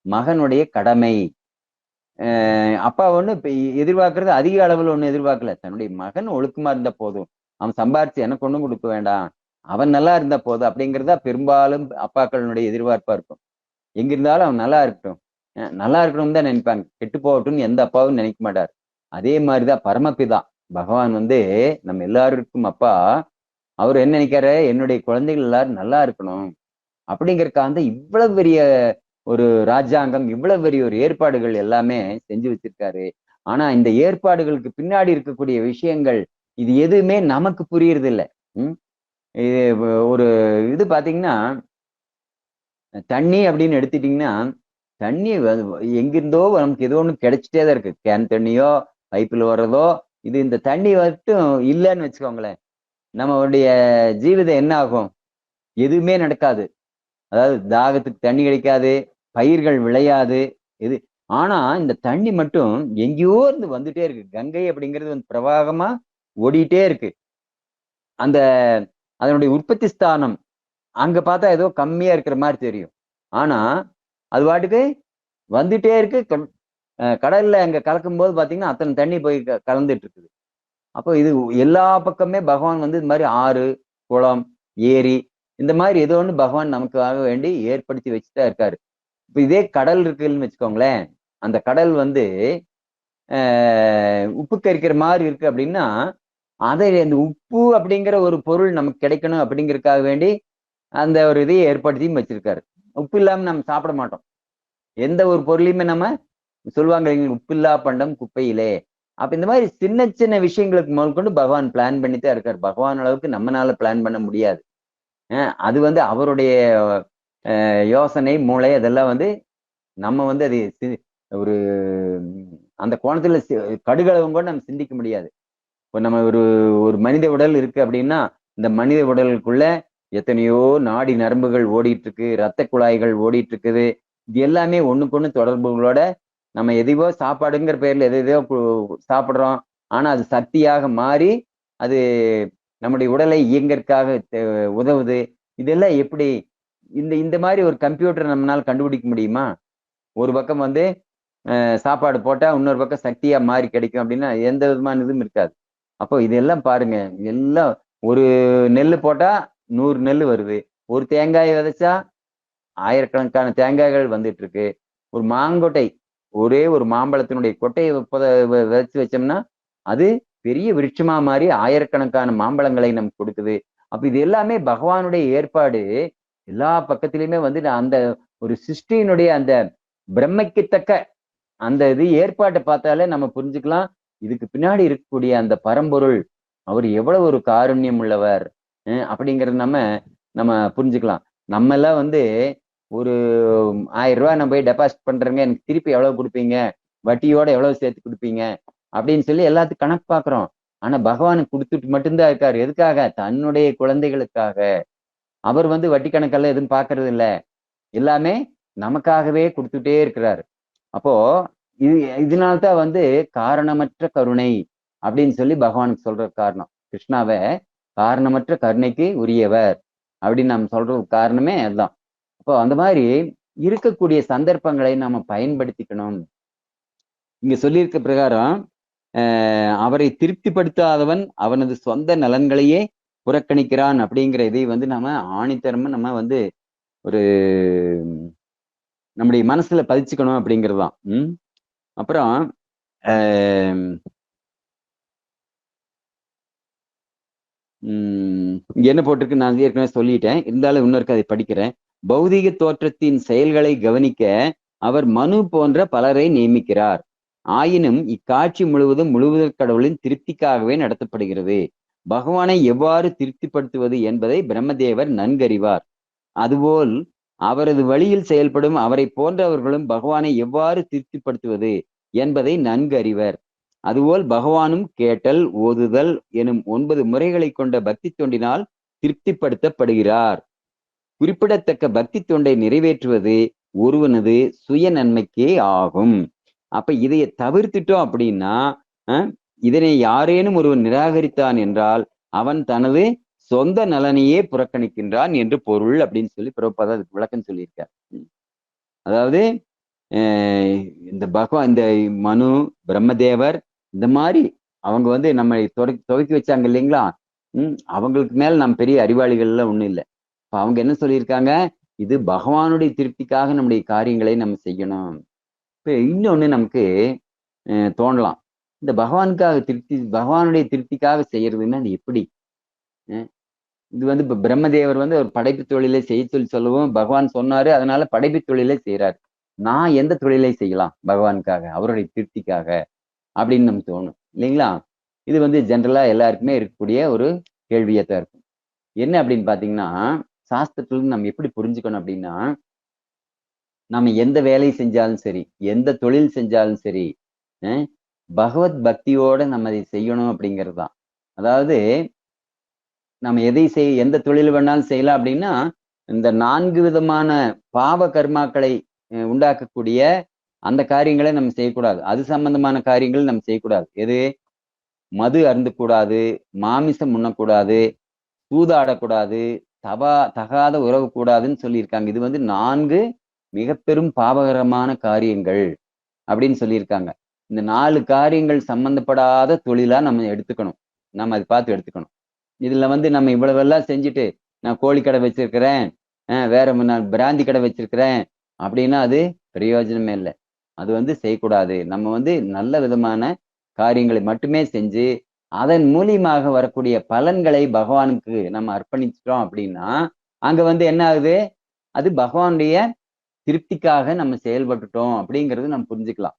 S1: மகனுடைய கடமை. அப்பா ஒண்ணு இப்ப எதிர்பார்க்கறது அதிக அளவுல ஒண்ணு எதிர்பார்க்கல. தன்னுடைய மகன் ஒழுக்கமா இருந்தா போதும், அவன் சம்பாரிச்சு எனக்கு ஒண்ணும் கொடுக்க வேண்டாம், அவன் நல்லா இருந்தா போதும் அப்படிங்கிறதா பெரும்பாலும் அப்பாக்களுடைய எதிர்பார்ப்பா இருக்கும். எங்க இருந்தாலும் அவன் நல்லா இருக்கட்டும், நல்லா இருக்கணும்னு தான் நினைப்பாங்க. கெட்டு போகட்டும்னு எந்த அப்பாவும் நினைக்க மாட்டார். அதே மாதிரிதான் பரமபிதா பகவான் வந்து நம்ம எல்லாருக்கும் அப்பா. அவர் என்ன நினைக்கிறாரு, என்னுடைய குழந்தைகள் எல்லாரும் நல்லா இருக்கணும் அப்படிங்கறதுக்காக இவ்வளவு பெரிய ஒரு ராஜாங்கம், இவ்வளவு பெரிய ஒரு ஏற்பாடுகள் எல்லாமே செஞ்சு வச்சிருக்காரு. ஆனா இந்த ஏற்பாடுகளுக்கு பின்னாடி இருக்கக்கூடிய விஷயங்கள் இது எதுவுமே நமக்கு புரியறது இல்லை. இது ஒரு இது பாத்தீங்கன்னா தண்ணி அப்படின்னு எடுத்துட்டீங்கன்னா தண்ணி எங்கிருந்தோ நமக்கு ஏதோ ஒண்ணு கிடைச்சிட்டே தான் இருக்கு. கேன் தண்ணியோ பைப்பில் வர்றதோ இது இந்த தண்ணி மட்டும் இல்லைன்னு வச்சுக்கோங்களேன், நம்மளுடைய ஜீவிதம் என்ன ஆகும்? எதுவுமே நடக்காது. அதாவது தாகத்துக்கு தண்ணி கிடைக்காது, பயிர்கள் விளையாது. இது ஆனா இந்த தண்ணி மட்டும் எங்கேயோ இருந்து வந்துட்டே இருக்கு. கங்கை அப்படிங்கிறது வந்து பிரவாகமா ஓடிட்டே இருக்கு. அந்த அதனுடைய உற்பத்தி ஸ்தானம் அங்க பார்த்தா ஏதோ கம்மியா இருக்கிற மாதிரி தெரியும். ஆனா அது பாட்டுக்கு வந்துட்டே இருக்கு. கடல்ல அங்க கலக்கும் போது பாத்தீங்கன்னா அத்தனை தண்ணி போய் கலந்துட்டு இருக்குது. அப்போ இது எல்லா பக்கமே பகவான் வந்து இது மாதிரி ஆறு, குளம், ஏரி இந்த மாதிரி ஏதோ ஒண்ணு பகவான் நமக்காக வேண்டி ஏற்படுத்தி வச்சுதான் இருக்காரு. இப்ப இதே கடல் இருக்குன்னு வச்சுக்கோங்களேன், அந்த கடல் வந்து உப்பு கரிக்கிற மாதிரி இருக்கு அப்படின்னா அதை அந்த உப்பு அப்படிங்கிற ஒரு பொருள் நமக்கு கிடைக்கணும் அப்படிங்கறதுக்காக வேண்டி அந்த ஒரு இதையை ஏற்படுத்தியும் வச்சிருக்காரு. உப்பு இல்லாம நம்ம சாப்பிட மாட்டோம். எந்த ஒரு பொருளையுமே நம்ம சொல்லுவாங்க உப்பில்லா பண்டம் குப்பையிலே. அப்ப இந்த மாதிரி சின்ன சின்ன விஷயங்களுக்கு முதல் கொண்டு பகவான் பிளான் பண்ணித்தான் இருக்காரு. பகவான் அளவுக்கு நம்மளால பிளான் பண்ண முடியாது. அது வந்து அவருடைய யோசனை மூளை அதெல்லாம் வந்து நம்ம வந்து அது ஒரு அந்த கோணத்துல கடுகளவும் கூட நம்ம சிந்திக்க முடியாது. இப்போ நம்ம ஒரு ஒரு மனித உடல் இருக்கு அப்படின்னா இந்த மனித உடலுக்குள்ள எத்தனையோ நாடி நரம்புகள் ஓடிட்டு இருக்கு, ரத்த குழாய்கள் ஓடிட்டு இருக்குது. இது எல்லாமே ஒண்ணுக்கு ஒண்ணு தொடர்புகளோட நம்ம எதையோ சாப்பாடுங்கிற பேர்ல எதையோ சாப்பிடுறோம். ஆனா அது சக்தியாக மாறி அது நம்முடைய உடலை இயங்கற்காக உதவுது. இதெல்லாம் எப்படி இந்த இந்த மாதிரி ஒரு கம்ப்யூட்டர் நம்மளால கண்டுபிடிக்க முடியுமா? ஒரு பக்கம் வந்து சாப்பாடு போட்டா இன்னொரு பக்கம் சக்தியா மாறி கிடைக்கும் அப்படின்னா எந்த விதமான இதுவும் இருக்காது. அப்போ இதெல்லாம் பாருங்க, எல்லாம் ஒரு நெல்லு போட்டா 100 நெல்லு வருது. ஒரு தேங்காய் விதைச்சா ஆயிரக்கணக்கான தேங்காய்கள் வந்துட்டு இருக்கு. ஒரு மாங்கொட்டை, ஒரே ஒரு மாம்பழத்தினுடைய கொட்டையை விதைச்சு வச்சோம்னா அது பெரிய விருட்சமா மாறி ஆயிரக்கணக்கான மாம்பழங்களை நமக்கு கொடுக்குது. அப்ப இது எல்லாமே பகவானுடைய ஏற்பாடு. எல்லா பக்கத்திலுமே வந்து அந்த ஒரு சிருஷ்டியினுடைய அந்த பிரமிக்கத்தக்க அந்த இது ஏற்பாட்டை பார்த்தாலே நம்ம புரிஞ்சுக்கலாம். இதுக்கு பின்னாடி இருக்கக்கூடிய அந்த பரம்பொருள் அவர் எவ்வளவு ஒரு காருண்யம் உள்ளவர் அப்படிங்கறது நம்ம நம்ம புரிஞ்சுக்கலாம். நம்ம எல்லாம் வந்து ஒரு 1000 ரூபாய் நான் போய் டெபாசிட் பண்றேங்க, எனக்கு திருப்பி எவ்வளவு கொடுப்பீங்க, வட்டியோட எவ்வளவு சேர்த்து கொடுப்பீங்க அப்படின்னு சொல்லி எல்லாத்துக்கும் கணக்கு பாக்குறோம். ஆனா பகவானுக்கு கொடுத்துட்டு மட்டும்தான் இருக்காரு. எதுக்காக? தன்னுடைய குழந்தைகளுக்காக. அவர் வந்து வட்டி கணக்கெல்லாம் எதுவும் பாக்குறது இல்ல. எல்லாமே நமக்காகவே கொடுத்துட்டே இருக்கிறாரு. அப்போ இது இதனால்தான் வந்து காரணமற்ற கருணை அப்படின்னு சொல்லி பகவானுக்கு சொல்ற காரணம். கிருஷ்ணாவை காரணமற்ற கருணைக்கு உரியவர் அப்படின்னு நம்ம சொல்றது காரணமே அதுதான். அப்போ அந்த மாதிரி இருக்கக்கூடிய சந்தர்ப்பங்களை நம்ம பயன்படுத்திக்கணும். இங்க சொல்லியிருக்க பிரகாரம் அவரை திருப்திப்படுத்தாதவன் அவனது சொந்த நலன்களையே புறக்கணிக்கிறான் அப்படிங்கிற இதை வந்து நம்ம ஆணித்தரமா நம்ம வந்து ஒரு நம்முடைய மனசுல பதிச்சுக்கணும் அப்படிங்கிறதுதான். அப்புறம் இங்க என்ன போட்டிருக்கு நான் ஏற்கனவே சொல்லிட்டேன், இருந்தாலும் இன்னொருக்கு அதை படிக்கிறேன். பௌதிக தோற்றத்தின் செயல்களை கவனிக்க அவர் மனு போன்ற பலரை நியமிக்கிறார். ஆயினும் இக்காட்சி முழுவதும் முழுவதற் கடவுளின் திருப்திக்காகவே நடத்தப்படுகிறது. பகவானை எவ்வாறு திருப்திப்படுத்துவது என்பதை பிரம்மதேவர் நன்கறிவார். அதுபோல் அவரது வழியில் செயல்படும் அவரை போன்றவர்களும் பகவானை எவ்வாறு திருப்திப்படுத்துவது என்பதை நன்கு அறிவர். அதுபோல் பகவானும் கேட்டல், ஓதுதல் எனும் 9 முறைகளை கொண்ட பக்தி தொண்டினால் திருப்திப்படுத்தப்படுகிறார். குறிப்பிடத்தக்க பக்தி தொண்டை நிறைவேற்றுவது ஒருவனது சுய நன்மைக்கே ஆகும். அப்ப இதைய தவிர்த்துட்டோம் அப்படின்னா, இதனை யாரேனும் ஒருவன் நிராகரித்தான் என்றால் அவன் தனது சொந்த நலனையே புறக்கணிக்கின்றான் என்று பொருள் அப்படின்னு சொல்லி பிரபுபாதா அதுக்கு விளக்கம் சொல்லியிருக்கார். அதாவது இந்த பகவான், இந்த மனு, பிரம்மதேவர் இந்த மாதிரி அவங்க வந்து நம்மை துவக்கி வச்சாங்க இல்லைங்களா? அவங்களுக்கு மேல நம்ம பெரிய அறிவாளிகள்லாம் ஒண்ணும் இல்லை. இப்ப அவங்க என்ன சொல்லியிருக்காங்க? இது பகவானுடைய திருப்திக்காக நம்முடைய காரியங்களை நம்ம செய்யணும். இப்ப இன்னொன்னு நமக்கு தோணலாம், இந்த பகவானுடைய திருப்திக்காக செய்யறதுன்னா அது எப்படி? இது வந்து இப்ப பிரம்மதேவர் வந்து ஒரு படைப்பு தொழிலை செய்ய சொல்லவும் பகவான் சொன்னாரு, அதனால படைப்பு தொழிலை செய்யறாரு. நான் எந்த தொழிலை செய்யலாம் பகவானுக்காக, அவருடைய திருப்திக்காக அப்படின்னு நமக்கு தோணும் இல்லைங்களா? இது வந்து ஜென்ரலா எல்லாருக்குமே இருக்கக்கூடிய ஒரு கேள்வியாத்தான் இருக்கும். என்ன அப்படின்னு பாத்தீங்கன்னா, சாஸ்திரத்துல நம்ம எப்படி புரிஞ்சுக்கணும் அப்படின்னா, நம்ம எந்த வேலை செஞ்சாலும் சரி, எந்த தொழில் செஞ்சாலும் சரி, பகவத் பக்தியோட நம்ம அதை செய்யணும் அப்படிங்கிறது தான். அதாவது நம்ம எந்த தொழில் வேணாலும் செய்யலாம் அப்படின்னா, இந்த 4 விதமான பாவ கர்மாக்களை உண்டாக்கக்கூடிய அந்த காரியங்களை நம்ம செய்யக்கூடாது. அது சம்பந்தமான காரியங்கள் நம்ம செய்யக்கூடாது. எது? மது அருந்தக்கூடாது, மாமிசம் உண்ணக்கூடாது, சூதாடக்கூடாது, தகாத உறவு கூடாதுன்னு சொல்லியிருக்காங்க. இது வந்து 4 மிக பெரும் பாவகரமான காரியங்கள் அப்படின்னு சொல்லியிருக்காங்க. இந்த 4 காரியங்கள் சம்பந்தப்படாத தொழிலா நம்ம எடுத்துக்கணும். நம்ம அதை பார்த்து எடுத்துக்கணும். இதுல வந்து நம்ம இவ்வளவெல்லாம் செஞ்சுட்டு நான் கோழி கடை வச்சிருக்கிறேன், வேற நான் பிராந்தி கடை வச்சிருக்கிறேன் அப்படின்னா அது பிரயோஜனமே இல்லை. அது வந்து செய்யக்கூடாது. நம்ம வந்து நல்ல விதமான காரியங்களை மட்டுமே செஞ்சு அதன் மூலியமாக வரக்கூடிய பலன்களை பகவானுக்கு நம்ம அர்ப்பணிச்சிட்டோம் அப்படின்னா அங்க வந்து என்ன ஆகுது? அது பகவானுடைய திருப்திக்காக நம்ம செயல்பட்டுட்டோம் அப்படிங்கிறது நம்ம புரிஞ்சுக்கலாம்.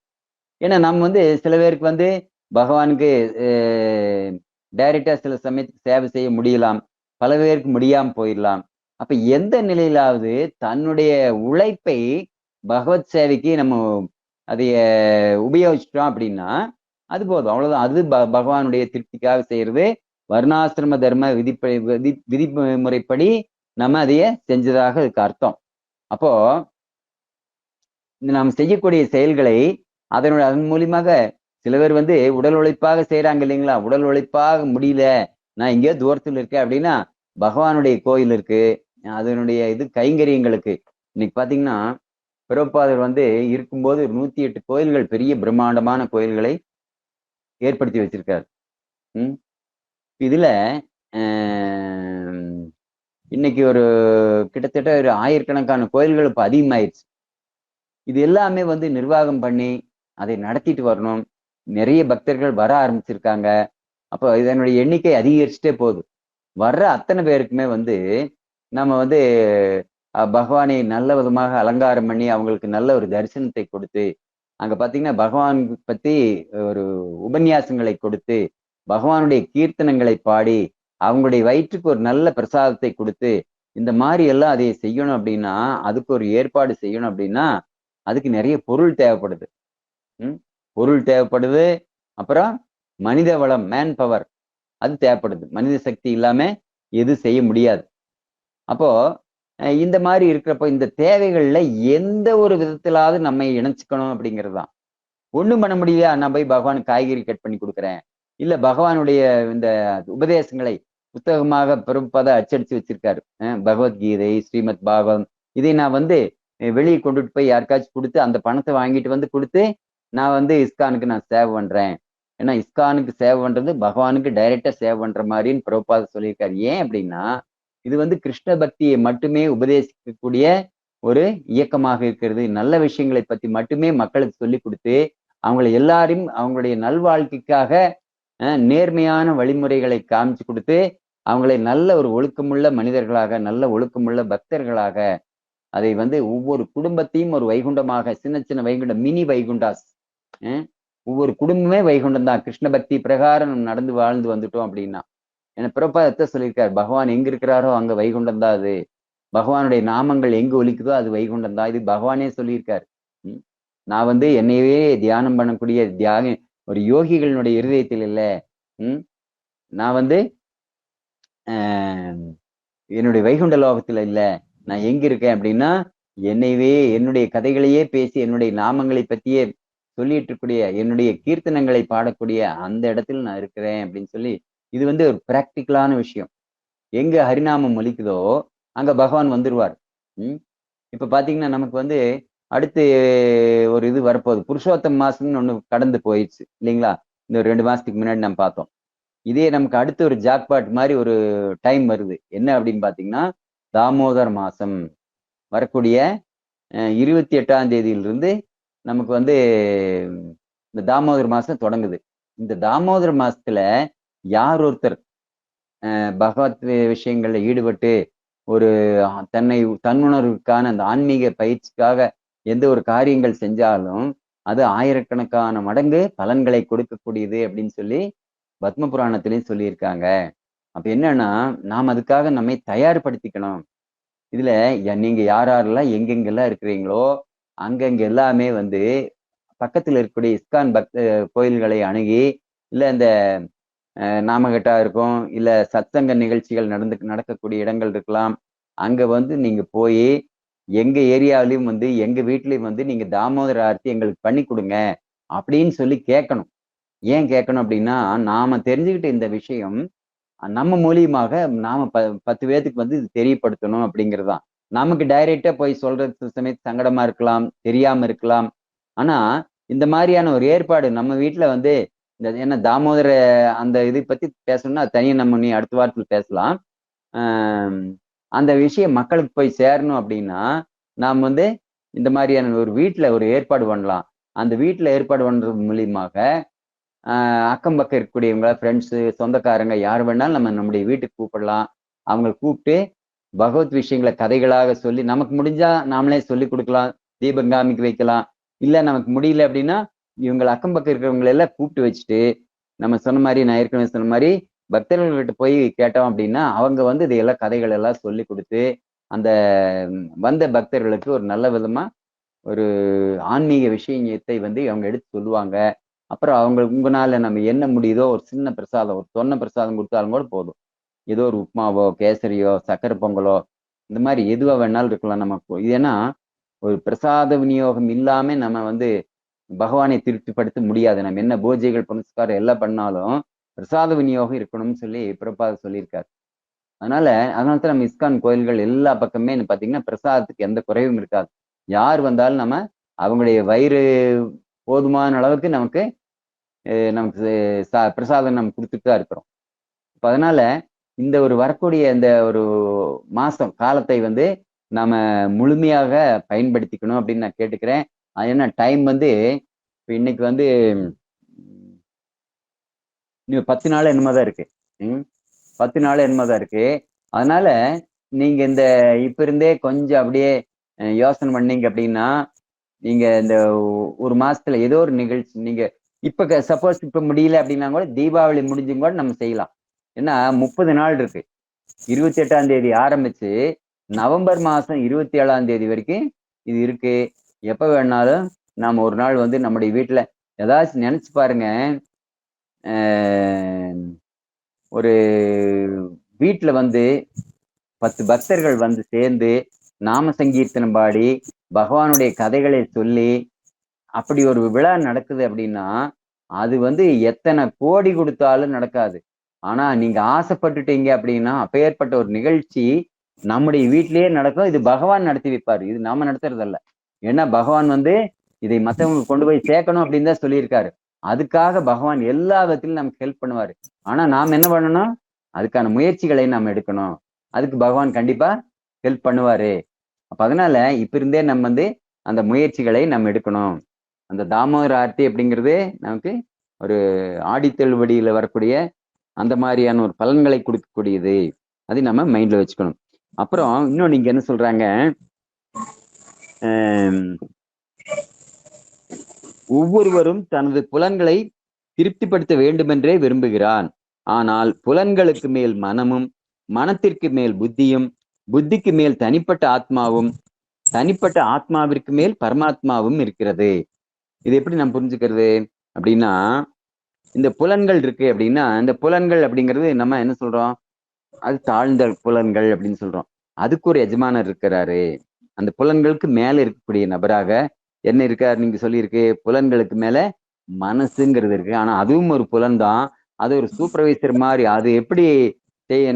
S1: ஏன்னா நம்ம வந்து சில பேருக்கு வந்து பகவானுக்கு டைரக்டா சில சமயத்துக்கு சேவை செய்ய முடியலாம், பல பேருக்கு முடியாம போயிடலாம். அப்ப எந்த நிலையிலாவது தன்னுடைய உழைப்பை பகவத் சேவைக்கு நம்ம அதைய உபயோகிச்சிட்டோம் அப்படின்னா அது போதும், அவ்வளவுதான். அது பகவானுடைய திருப்திக்காக செய்யறது. வர்ணாசிரம தர்ம விதிமுறைப்படி நம்ம அதைய செஞ்சதாக அதுக்கு அர்த்தம். அப்போ நாம் செய்யக்கூடிய செயல்களை அதன் மூலியமாக சில பேர் வந்து உடல் உழைப்பாக செய்யறாங்க இல்லைங்களா, உடல் உழைப்பாக முடியல, நான் எங்கேயோ தூரத்துல இருக்கேன் அப்படின்னா பகவானுடைய கோயில் இருக்கு, அதனுடைய இது கைங்கரியங்களுக்கு. இன்னைக்கு பாத்தீங்கன்னா பிரபுபாதர் வந்து இருக்கும்போது 108 கோயில்கள், பெரிய பிரம்மாண்டமான கோயில்களை ஏற்படுத்தி வச்சிருக்காரு. இதுல இன்னைக்கு ஒரு கிட்டத்தட்ட ஒரு ஆயிரக்கணக்கான கோயில்கள் இப்ப அதிகமாயிருச்சு. இது எல்லாமே வந்து நிர்வாகம் பண்ணி அதை நடத்திட்டு வரணும். நிறைய பக்தர்கள் வர ஆரம்பிச்சிருக்காங்க. அப்போ இதனுடைய எண்ணிக்கை அதிகரிச்சுட்டே போகுது. வர்ற அத்தனை பேருக்குமே வந்து நம்ம வந்து பகவானை நல்ல விதமாக அலங்காரம் பண்ணி அவங்களுக்கு நல்ல ஒரு தரிசனத்தை கொடுத்து, அங்க பாத்தீங்கன்னா பகவான் பத்தி ஒரு உபன்யாசங்களை கொடுத்து, பகவானுடைய கீர்த்தனங்களை பாடி, அவங்களுடைய வயிற்றுக்கு ஒரு நல்ல பிரசாதத்தை கொடுத்து, இந்த மாதிரி எல்லாம் அதை செய்யணும் அப்படின்னா, அதுக்கு ஒரு ஏற்பாடு செய்யணும் அப்படின்னா அதுக்கு நிறைய பொருள் தேவைப்படுது. பொருள் தேவைப்படுது. அப்புறம் மனித வளம், மேன் பவர், அது தேவைப்படுது. மனித சக்தி இல்லாம எதுவும் செய்ய முடியாது. அப்போ இந்த மாதிரி இருக்கிறப்போ இந்த தேவைகள்ல எந்த ஒரு விதத்திலாவது நம்ம இணைச்சுக்கணும் அப்படிங்கிறது தான். ஒண்ணும் பண்ண முடியலையா, நான் போய் பகவானுக்கு காய்கறி கட் பண்ணி கொடுக்குறேன், இல்ல பகவானுடைய இந்த உபதேசங்களை புத்தகமாக பிரபுபாதா அச்சடிச்சு வச்சிருக்காரு. பகவத்கீதை, ஸ்ரீமத் பாகவதம், இதை நான் வந்து வெளியே கொண்டுட்டு போய் யாருக்காச்சும் கொடுத்து அந்த பணத்தை வாங்கிட்டு வந்து கொடுத்து நான் வந்து இஸ்கானுக்கு நான் சேவை பண்றேன். ஏன்னா இஸ்கானுக்கு சேவை பண்றது பகவானுக்கு டைரக்டா சேவை பண்ற மாதிரின்னு பிரபுபாதா சொல்லியிருக்காரு. ஏன் அப்படின்னா இது வந்து கிருஷ்ண பக்தியை மட்டுமே உபதேசிக்கக்கூடிய ஒரு இயக்கமாக இருக்கிறது. நல்ல விஷயங்களை பத்தி மட்டுமே மக்களுக்கு சொல்லி கொடுத்து அவங்களை எல்லாரையும் அவங்களுடைய நல்வாழ்க்கைக்காக நேர்மையான வழிமுறைகளை காமிச்சு கொடுத்து அவங்களை நல்ல ஒரு ஒழுக்கமுள்ள மனிதர்களாக, நல்ல ஒழுக்கமுள்ள பக்தர்களாக, அதை வந்து ஒவ்வொரு குடும்பத்தையும் ஒரு வைகுண்டமாக, சின்ன சின்ன வைகுண்டம், மினி வைகுண்டாஸ், ஒவ்வொரு குடும்பமே வைகுண்டம் தான். கிருஷ்ண பக்தி பிரகாரம் நடந்து வாழ்ந்து வந்துட்டோம் அப்படின்னா. ஏன்னா பிரபுபாதா சொல்லியிருக்காரு, பகவான் எங்க இருக்கிறாரோ அங்க வைகுண்டம் தான் அது. பகவானுடைய நாமங்கள் எங்க ஒலிக்குதோ அது வைகுண்டம் தான். இது பகவானே சொல்லியிருக்காரு. நான் வந்து என்னையவே தியானம் பண்ணக்கூடிய ஒரு யோகிகளினுடைய இருதயத்தில் இல்லை. நான் வந்து என்னுடைய வைகுண்ட லோகத்துல இல்லை. நான் எங்க இருக்கேன் அப்படின்னா என்னையவே, என்னுடைய கதைகளையே பேசி என்னுடைய நாமங்களை பத்தியே சொல்லிட்டு இருக்கக்கூடிய, என்னுடைய கீர்த்தனங்களை பாடக்கூடிய அந்த இடத்துல நான் இருக்கிறேன் அப்படின்னு சொல்லி, இது வந்து ஒரு பிராக்டிக்கலான விஷயம். எங்க ஹரிநாமம் ஒலிக்குதோ அங்க பகவான் வந்துருவார். இப்ப பாத்தீங்கன்னா நமக்கு வந்து அடுத்து ஒரு இது வரப்போகுது, புருஷோத்தம் மாசம்னு ஒண்ணு கடந்து போயிடுச்சு இல்லைங்களா? இந்த 2 மாசத்துக்கு முன்னாடி நம்ம பார்த்தோம். இதே நமக்கு அடுத்து ஒரு ஜாக்பாட் மாதிரி ஒரு டைம் வருது. என்ன அப்படின்னு பாத்தீங்கன்னா தாமோதர் மாசம் வரக்கூடிய 28ஆம் தேதியிலிருந்து நமக்கு வந்து இந்த தாமோதர் மாசம் தொடங்குது. இந்த தாமோதர் மாசத்துல யார் ஒருத்தர் பகவத் விஷயங்கள்ல ஈடுபட்டு ஒரு தன்னுணர்வுக்கான அந்த ஆன்மீக பயிற்சிக்காக எந்த ஒரு காரியங்கள் செஞ்சாலும் அது ஆயிரக்கணக்கான மடங்கு பலன்களை கொடுக்கக்கூடியது அப்படின்னு சொல்லி பத்ம புராணத்திலையும் சொல்லியிருக்காங்க. அப்ப என்னன்னா நாம் அதுக்காக நம்மை தயார்படுத்திக்கணும். இதுல நீங்க யாரெல்லாம் எங்கெங்கெல்லாம் இருக்கிறீங்களோ அங்கங்க எல்லாமே வந்து பக்கத்துல இருக்கக்கூடிய இஸ்கான் கோயில்களை அணுகி, இல்ல இந்த நாமகட்டா இருக்கும், இல்ல சத்சங்க நிகழ்ச்சிகள் நடக்கக்கூடிய இடங்கள் இருக்கலாம், அங்க வந்து நீங்க போய் எங்க ஏரியாவிலையும் வந்து எங்க வீட்லயும் வந்து நீங்க தாமோதர ஆர்த்தி எங்களுக்கு பண்ணி கொடுங்க அப்படின்னு சொல்லி கேட்கணும். ஏன் கேட்கணும் அப்படின்னா நாம தெரிஞ்சுக்கிட்ட இந்த விஷயம் நம்ம மூலியமாக நாம 10 பேத்துக்கு வந்து இது தெரியப்படுத்தணும் அப்படிங்கிறதுதான். நமக்கு டைரக்டா போய் சொல்றது சமயத்து சங்கடமா இருக்கலாம், தெரியாம இருக்கலாம். ஆனா இந்த மாதிரியான ஒரு ஏற்பாடு நம்ம வீட்டுல வந்து இந்த என்ன தாமோதர அந்த இதை பத்தி பேசணும்னா தனியா நம்ம நீ அடுத்த வாரத்துல பேசலாம். அந்த விஷயம் மக்களுக்கு போய் சேரணும் அப்படின்னா நாம் வந்து இந்த மாதிரியான ஒரு வீட்டுல ஒரு ஏற்பாடு பண்ணலாம். அந்த வீட்டுல ஏற்பாடு பண்றது மூலியமாக அக்கம் பக்கம் இருக்கக்கூடியவங்க, ஃப்ரெண்ட்ஸு, சொந்தக்காரங்க யார் வேணாலும் நம்ம நம்முடைய வீட்டுக்கு கூப்பிடலாம். அவங்களை கூப்பிட்டு பகவத் விஷயங்களை கதைகளாக சொல்லி நமக்கு முடிஞ்சா நாமளே சொல்லி கொடுக்கலாம், தீபம் காமிக்க வைக்கலாம். இல்லை நமக்கு முடியல அப்படின்னா இவங்களை அக்கம் பக்கம் இருக்கிறவங்களை எல்லாம் கூப்பிட்டு வச்சுட்டு நம்ம சொன்ன மாதிரி, நான் ஏற்கனவே சொன்ன மாதிரி பக்தர்கள்கிட்ட போய் கேட்டோம் அப்படின்னா அவங்க வந்து இதையெல்லாம் கதைகள் எல்லாம் சொல்லி கொடுத்து அந்த வந்த பக்தர்களுக்கு ஒரு நல்ல விதமா ஒரு ஆன்மீக விஷயத்தை வந்து அவங்க எடுத்து சொல்லுவாங்க. அப்புறம் உங்களால நம்ம என்ன முடியுதோ ஒரு சின்ன பிரசாதம், ஒரு தொன்ன பிரசாதம் கொடுத்தாலும் கூட போதும். ஏதோ ஒரு உப்புமாவோ, கேசரியோ, சக்கரை பொங்கலோ, இந்த மாதிரி எதுவா வேணாலும் இருக்கலாம். நமக்கு ஏன்னா ஒரு பிரசாத விநியோகம் இல்லாம நம்ம வந்து பகவானை திருப்திப்படுத்த முடியாது. நம்ம என்ன பூஜைகள் புனஸ்காரம் எல்லாம் பண்ணாலும் பிரசாத விநியோகம் இருக்கணும்னு சொல்லி பிரபாத சொல்லியிருக்காரு. அதனாலதான் நம்ம இஸ்கான் கோயில்கள் எல்லா பக்கமே பாத்தீங்கன்னா பிரசாதத்துக்கு எந்த குறைவும் இருக்காது. யார் வந்தாலும் நம்ம அவங்களுடைய வயிறு போதுமான அளவுக்கு நமக்கு பிரசாதம் நம்ம கொடுத்துட்டு தான் இருக்கிறோம். அதனால இந்த ஒரு வரக்கூடிய இந்த ஒரு மாசம் காலத்தை நாம முழுமையாக பயன்படுத்திக்கணும் அப்படின்னு நான் கேட்டுக்கிறேன். அது என்ன டைம் இப்ப இன்னைக்கு இன்னும் 10 நாள் என்னமாதான் இருக்கு. 10 நாள் என்னமாதான் இருக்கு. அதனால நீங்க இப்ப இருந்தே கொஞ்சம் அப்படியே யோசனை பண்ணீங்க அப்படின்னா நீங்க இந்த ஒரு மாசத்துல ஏதோ ஒரு நிகழ்ச்சி நீங்க இப்ப சப்போஸ் இப்ப முடியல அப்படின்னா கூட தீபாவளி முடிஞ்சும் கூட நம்ம செய்யலாம். ஏன்னா 30 நாள் இருக்கு. 28ஆம் தேதி ஆரம்பிச்சு நவம்பர் மாசம் 27ஆம் தேதி வரைக்கும் இது இருக்கு. எப்ப வேணாலும் நாம ஒரு நாள் நம்முடைய வீட்டுல ஏதாச்சும் நினைச்சு பாருங்க. ஒரு வீட்டுல 10 பக்தர்கள் சேர்ந்து நாம சங்கீர்த்தனம் பாடி பகவானுடைய கதைகளை சொல்லி அப்படி ஒரு விழா நடக்குது அப்படின்னா அது எத்தனை கோடி கொடுத்தாலும் நடக்காது. ஆனா நீங்க ஆசைப்பட்டுட்டீங்க அப்படின்னா அப்பேற்பட்ட ஒரு நிகழ்ச்சி நம்முடைய வீட்டிலேயே நடக்கும். இது பகவான் நடத்தி வைப்பாரு, இது நாம நடத்துறதல்ல. ஏன்னா பகவான் இதை மற்றவங்களுக்கு கொண்டு போய் சேர்க்கணும் அப்படின்னு தான் சொல்லியிருக்காரு. அதுக்காக பகவான் எல்லா விதத்திலும் நமக்கு ஹெல்ப் பண்ணுவாரு. ஆனா நாம் என்ன பண்ணணும், அதுக்கான முயற்சிகளை நாம் எடுக்கணும். அதுக்கு பகவான் கண்டிப்பா ஹெல்ப் பண்ணுவாரு. அப்ப அதனால இப்ப இருந்தே நம்ம அந்த முயற்சிகளை நம்ம எடுக்கணும். அந்த தாமோதர ஆர்த்தி அப்படிங்கிறது நமக்கு ஒரு ஆடித்தள்ளுபடியில வரக்கூடிய அந்த மாதிரியான ஒரு பலன்களை கொடுக்கக்கூடியது. அதை நம்ம மைண்ட்ல வச்சுக்கணும். அப்புறம் இன்னும் நீங்க என்ன சொல்றாங்க, ஒவ்வொருவரும் தனது புலன்களை திருப்திப்படுத்த வேண்டுமென்றே விரும்புகிறான். ஆனால் புலன்களுக்கு மேல் மனமும், மனத்திற்கு மேல் புத்தியும், புத்திக்கு மேல் தனிப்பட்ட ஆத்மாவும், தனிப்பட்ட ஆத்மாவிற்கு மேல் பரமாத்மாவும் இருக்கிறது. இது எப்படி நம்ம புரிஞ்சுக்கிறது அப்படின்னா, இந்த புலன்கள் இருக்கு அப்படின்னா இந்த புலன்கள் அப்படிங்கிறது நம்ம என்ன சொல்றோம், அது தாழ்ந்த புலன்கள் அப்படின்னு சொல்றோம். அதுக்கு ஒரு எஜமானர் இருக்கிறாரு. அந்த புலன்களுக்கு மேல இருக்கக்கூடிய நபராக என்ன இருக்காரு, நீங்க சொல்லியிருக்கு புலன்களுக்கு மேல மனசுங்கிறது இருக்கு. ஆனா அதுவும் ஒரு புலன் தான். அது ஒரு சூப்பர்வைசர் மாதிரி. அது எப்படி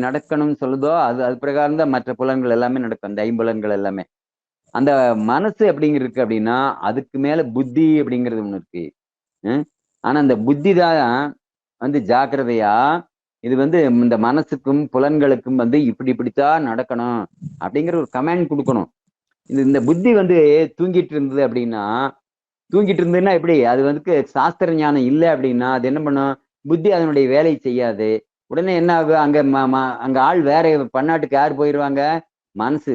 S1: நடக்கணும்னு சொல்லுதோ அது பிரகாரம் தான் மற்ற புலன்கள் எல்லாமே நடக்கும். அந்த ஐம்புலன்கள் எல்லாமே. அந்த மனசு அப்படிங்கிறது இருக்கு அப்படின்னா அதுக்கு மேல புத்தி அப்படிங்கிறது ஒண்ணு இருக்கு. ஆனா அந்த புத்தி தான் ஜாக்கிரதையா இது இந்த மனசுக்கும் புலன்களுக்கும் இப்படித்தான் நடக்கணும் அப்படிங்கிற ஒரு கமாண்ட் கொடுக்கணும். இந்த புத்தி தூங்கிட்டு இருந்தது அப்படின்னா, தூங்கிட்டு இருந்ததுன்னா எப்படி, அது சாஸ்திர ஞானம் இல்லை அப்படின்னா அது என்ன பண்ணும், புத்தி அதனுடைய வேலையை செய்யாது. உடனே என்ன ஆகும், அங்க ஆள் வேற பன்னாட்டுக்கு யார் போயிடுவாங்க, மனசு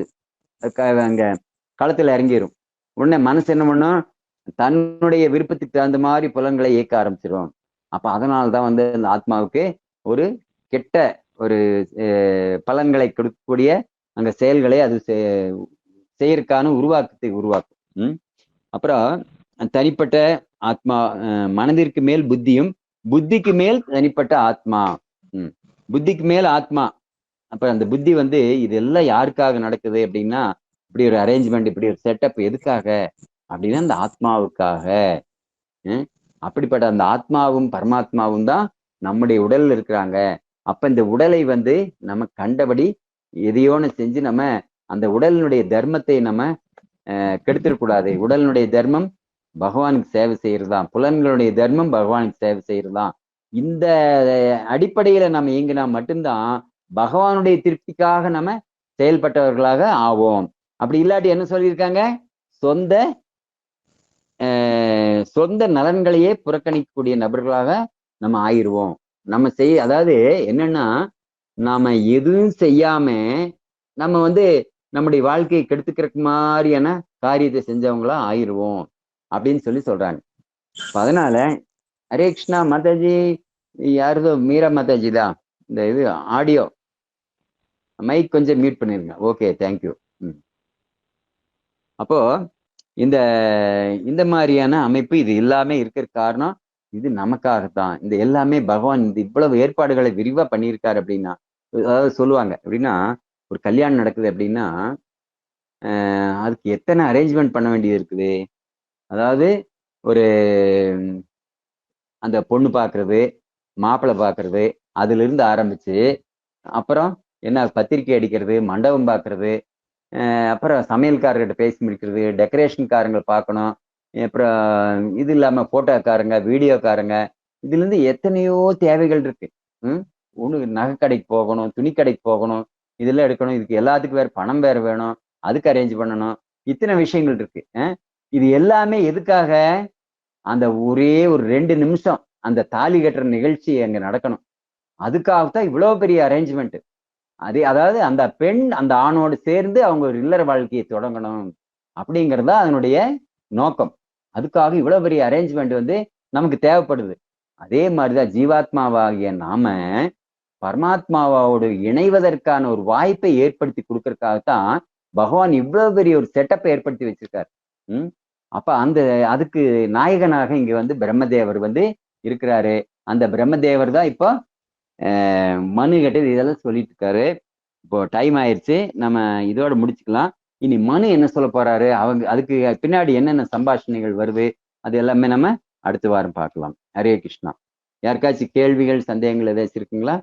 S1: அங்க களத்துல இறங்கிடும். உடனே மனசு என்ன பண்ணும், தன்னுடைய விருப்பத்துக்கு தகுந்த மாதிரி புலன்களை இயக்க ஆரம்பிச்சிடும். அப்ப அதனால்தான் இந்த ஆத்மாவுக்கு ஒரு கெட்ட ஒரு பலன்களை கொடுக்கக்கூடிய அங்க செயல்களை அது செய்யறதுக்கான உருவாக்கத்தை உருவாக்கும். அப்புறம் தனிப்பட்ட ஆத்மா, மனதிற்கு மேல் புத்தியும், புத்திக்கு மேல் தனிப்பட்ட ஆத்மா. புத்திக்கு மேல் ஆத்மா. அப்ப அந்த புத்தி இதெல்லாம் யாருக்காக நடக்குது அப்படின்னா, இப்படி ஒரு அரேஞ்ச்மெண்ட், இப்படி ஒரு செட்டப் எதுக்காக அப்படின்னா அந்த ஆத்மாவுக்காக. அப்படிப்பட்ட அந்த ஆத்மாவும் பரமாத்மாவும் தான் நம்முடைய உடல்ல இருக்கிறாங்க. அப்ப இந்த உடலை நம்ம கண்டபடி எதையோன்னு செஞ்சு நம்ம அந்த உடலினுடைய தர்மத்தை நம்ம கெடுத்துடக்கூடாது. உடலினுடைய தர்மம் பகவானுக்கு சேவை செய்யறதுதான், புலன்களுடைய தர்மம் பகவானுக்கு சேவை செய்யறதுதான். இந்த அடிப்படையில நம்ம இயங்கினா மட்டும்தான் பகவானுடைய திருப்திக்காக நம்ம செயல்பட்டவர்களாக ஆவோம். அப்படி இல்லாட்டி என்ன சொல்லியிருக்காங்க, சொந்த நலன்களையே புறக்கணிக்கக்கூடிய நபர்களாக நம்ம ஆயிடுவோம். நம்ம அதாவது என்னன்னா, நாம எதுவும் செய்யாம நம்ம நம்முடைய வாழ்க்கையை கெடுத்துக்கிறதுக்கு மாதிரியான காரியத்தை செஞ்சவங்களா ஆயிடுவோம் அப்படின்னு சொல்றாங்க. அதனால ஹரே கிருஷ்ணா மாதாஜி, யாருதோ மீரா மாதாஜி தான். இந்த இது ஆடியோ மைக் கொஞ்சம் மியூட் பண்ணிருங்க. Okay, thank you. அப்போ இந்த மாதிரியான அமைப்பு இது எல்லாமே இருக்கிற காரணம் இது நமக்காகத்தான். இந்த எல்லாமே பகவான் இவ்வளவு ஏற்பாடுகளை விரிவா பண்ணியிருக்காரு அப்படின்னா, அதாவது சொல்லுவாங்க அப்படின்னா, ஒரு கல்யாணம் நடக்குது அப்படின்னா அதுக்கு எத்தனை அரேஞ்ச்மெண்ட் பண்ண வேண்டியது இருக்குது. அதாவது ஒரு அந்த பொண்ணு பார்க்கறது, மாப்பிள்ளை பார்க்கறது, அதுல இருந்து ஆரம்பிச்சு அப்புறம் என்ன பத்திரிக்கை அடிக்கிறது, மண்டபம் பார்க்கறது, அப்புறம் சமையல்காரர்கிட்ட பேசி முடிக்கிறது, டெக்கரேஷன்காரங்களை பார்க்கணும், அப்புறம் இது இல்லாம போட்டோக்காரங்க, வீடியோக்காரங்க, இதுல இருந்து எத்தனையோ தேவைகள் இருக்கு. ஒண்ணு நகை கடைக்கு போகணும், துணி கடைக்கு போகணும், இதெல்லாம் எடுக்கணும், இதுக்கு எல்லாத்துக்கும் வேற பணம் வேற வேணும், அதுக்கு அரேஞ்ச் பண்ணணும், இத்தனை விஷயங்கள் இருக்கு. இது எல்லாமே எதுக்காக? அந்த ஒரே ஒரு 2 நிமிஷம் அந்த தாலி கட்டுற நிகழ்ச்சி அங்க நடக்கணும். அதுக்காகத்தான் இவ்வளவு பெரிய அரேஞ்ச்மெண்ட். அதாவது அந்த பெண் அந்த ஆணோடு சேர்ந்து அவங்க ஒரு இல்லற வாழ்க்கையை தொடங்கணும் அப்படிங்கிறது தான் அதனுடைய நோக்கம். அதுக்காக இவ்வளவு பெரிய அரேஞ்ச்மெண்ட் நமக்கு தேவைப்படுது. அதே மாதிரிதான் ஜீவாத்மாவாகிய நாம பரமாத்மாவோடு இணைவதற்கான ஒரு வாய்ப்பை ஏற்படுத்தி கொடுக்கறதுக்காகத்தான் பகவான் இவ்வளவு பெரிய ஒரு செட்டப்பை ஏற்படுத்தி வச்சிருக்காரு. அப்ப அதுக்கு நாயகனாக இங்க பிரம்மதேவர் இருக்கிறாரு. அந்த பிரம்மதேவர் தான் இப்போ மனு கேட்டது இதெல்லாம் சொல்லிட்டு இருக்காரு. இப்போ டைம் ஆயிடுச்சு, நம்ம இதோட முடிச்சுக்கலாம். இனி மனு என்ன சொல்ல போறாரு, அதுக்கு பின்னாடி என்னென்ன சம்பாஷணைகள் வருது, அது எல்லாமே நம்ம அடுத்த வாரம் பார்க்கலாம். ஹரே கிருஷ்ணா. யாருக்காச்சும் கேள்விகள் சந்தேகங்கள் ஏதாச்சும் இருக்குங்களா?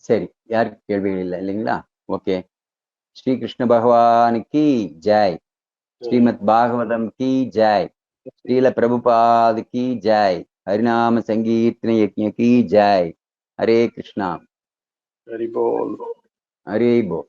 S1: சரி, யாருக்கு கேள்விகள் இல்லை இல்லைங்களா? ஓகே. ஸ்ரீ கிருஷ்ண பகவானுக்கு ஜெய். ஸ்ரீமத் பாகவதம் की जय. श्रील प्रभुपाद की जय. हरिनाम संकीर्तन यज्ञ की जय. हरे कृष्णा.
S2: हरि बोल.
S1: हरे बोल.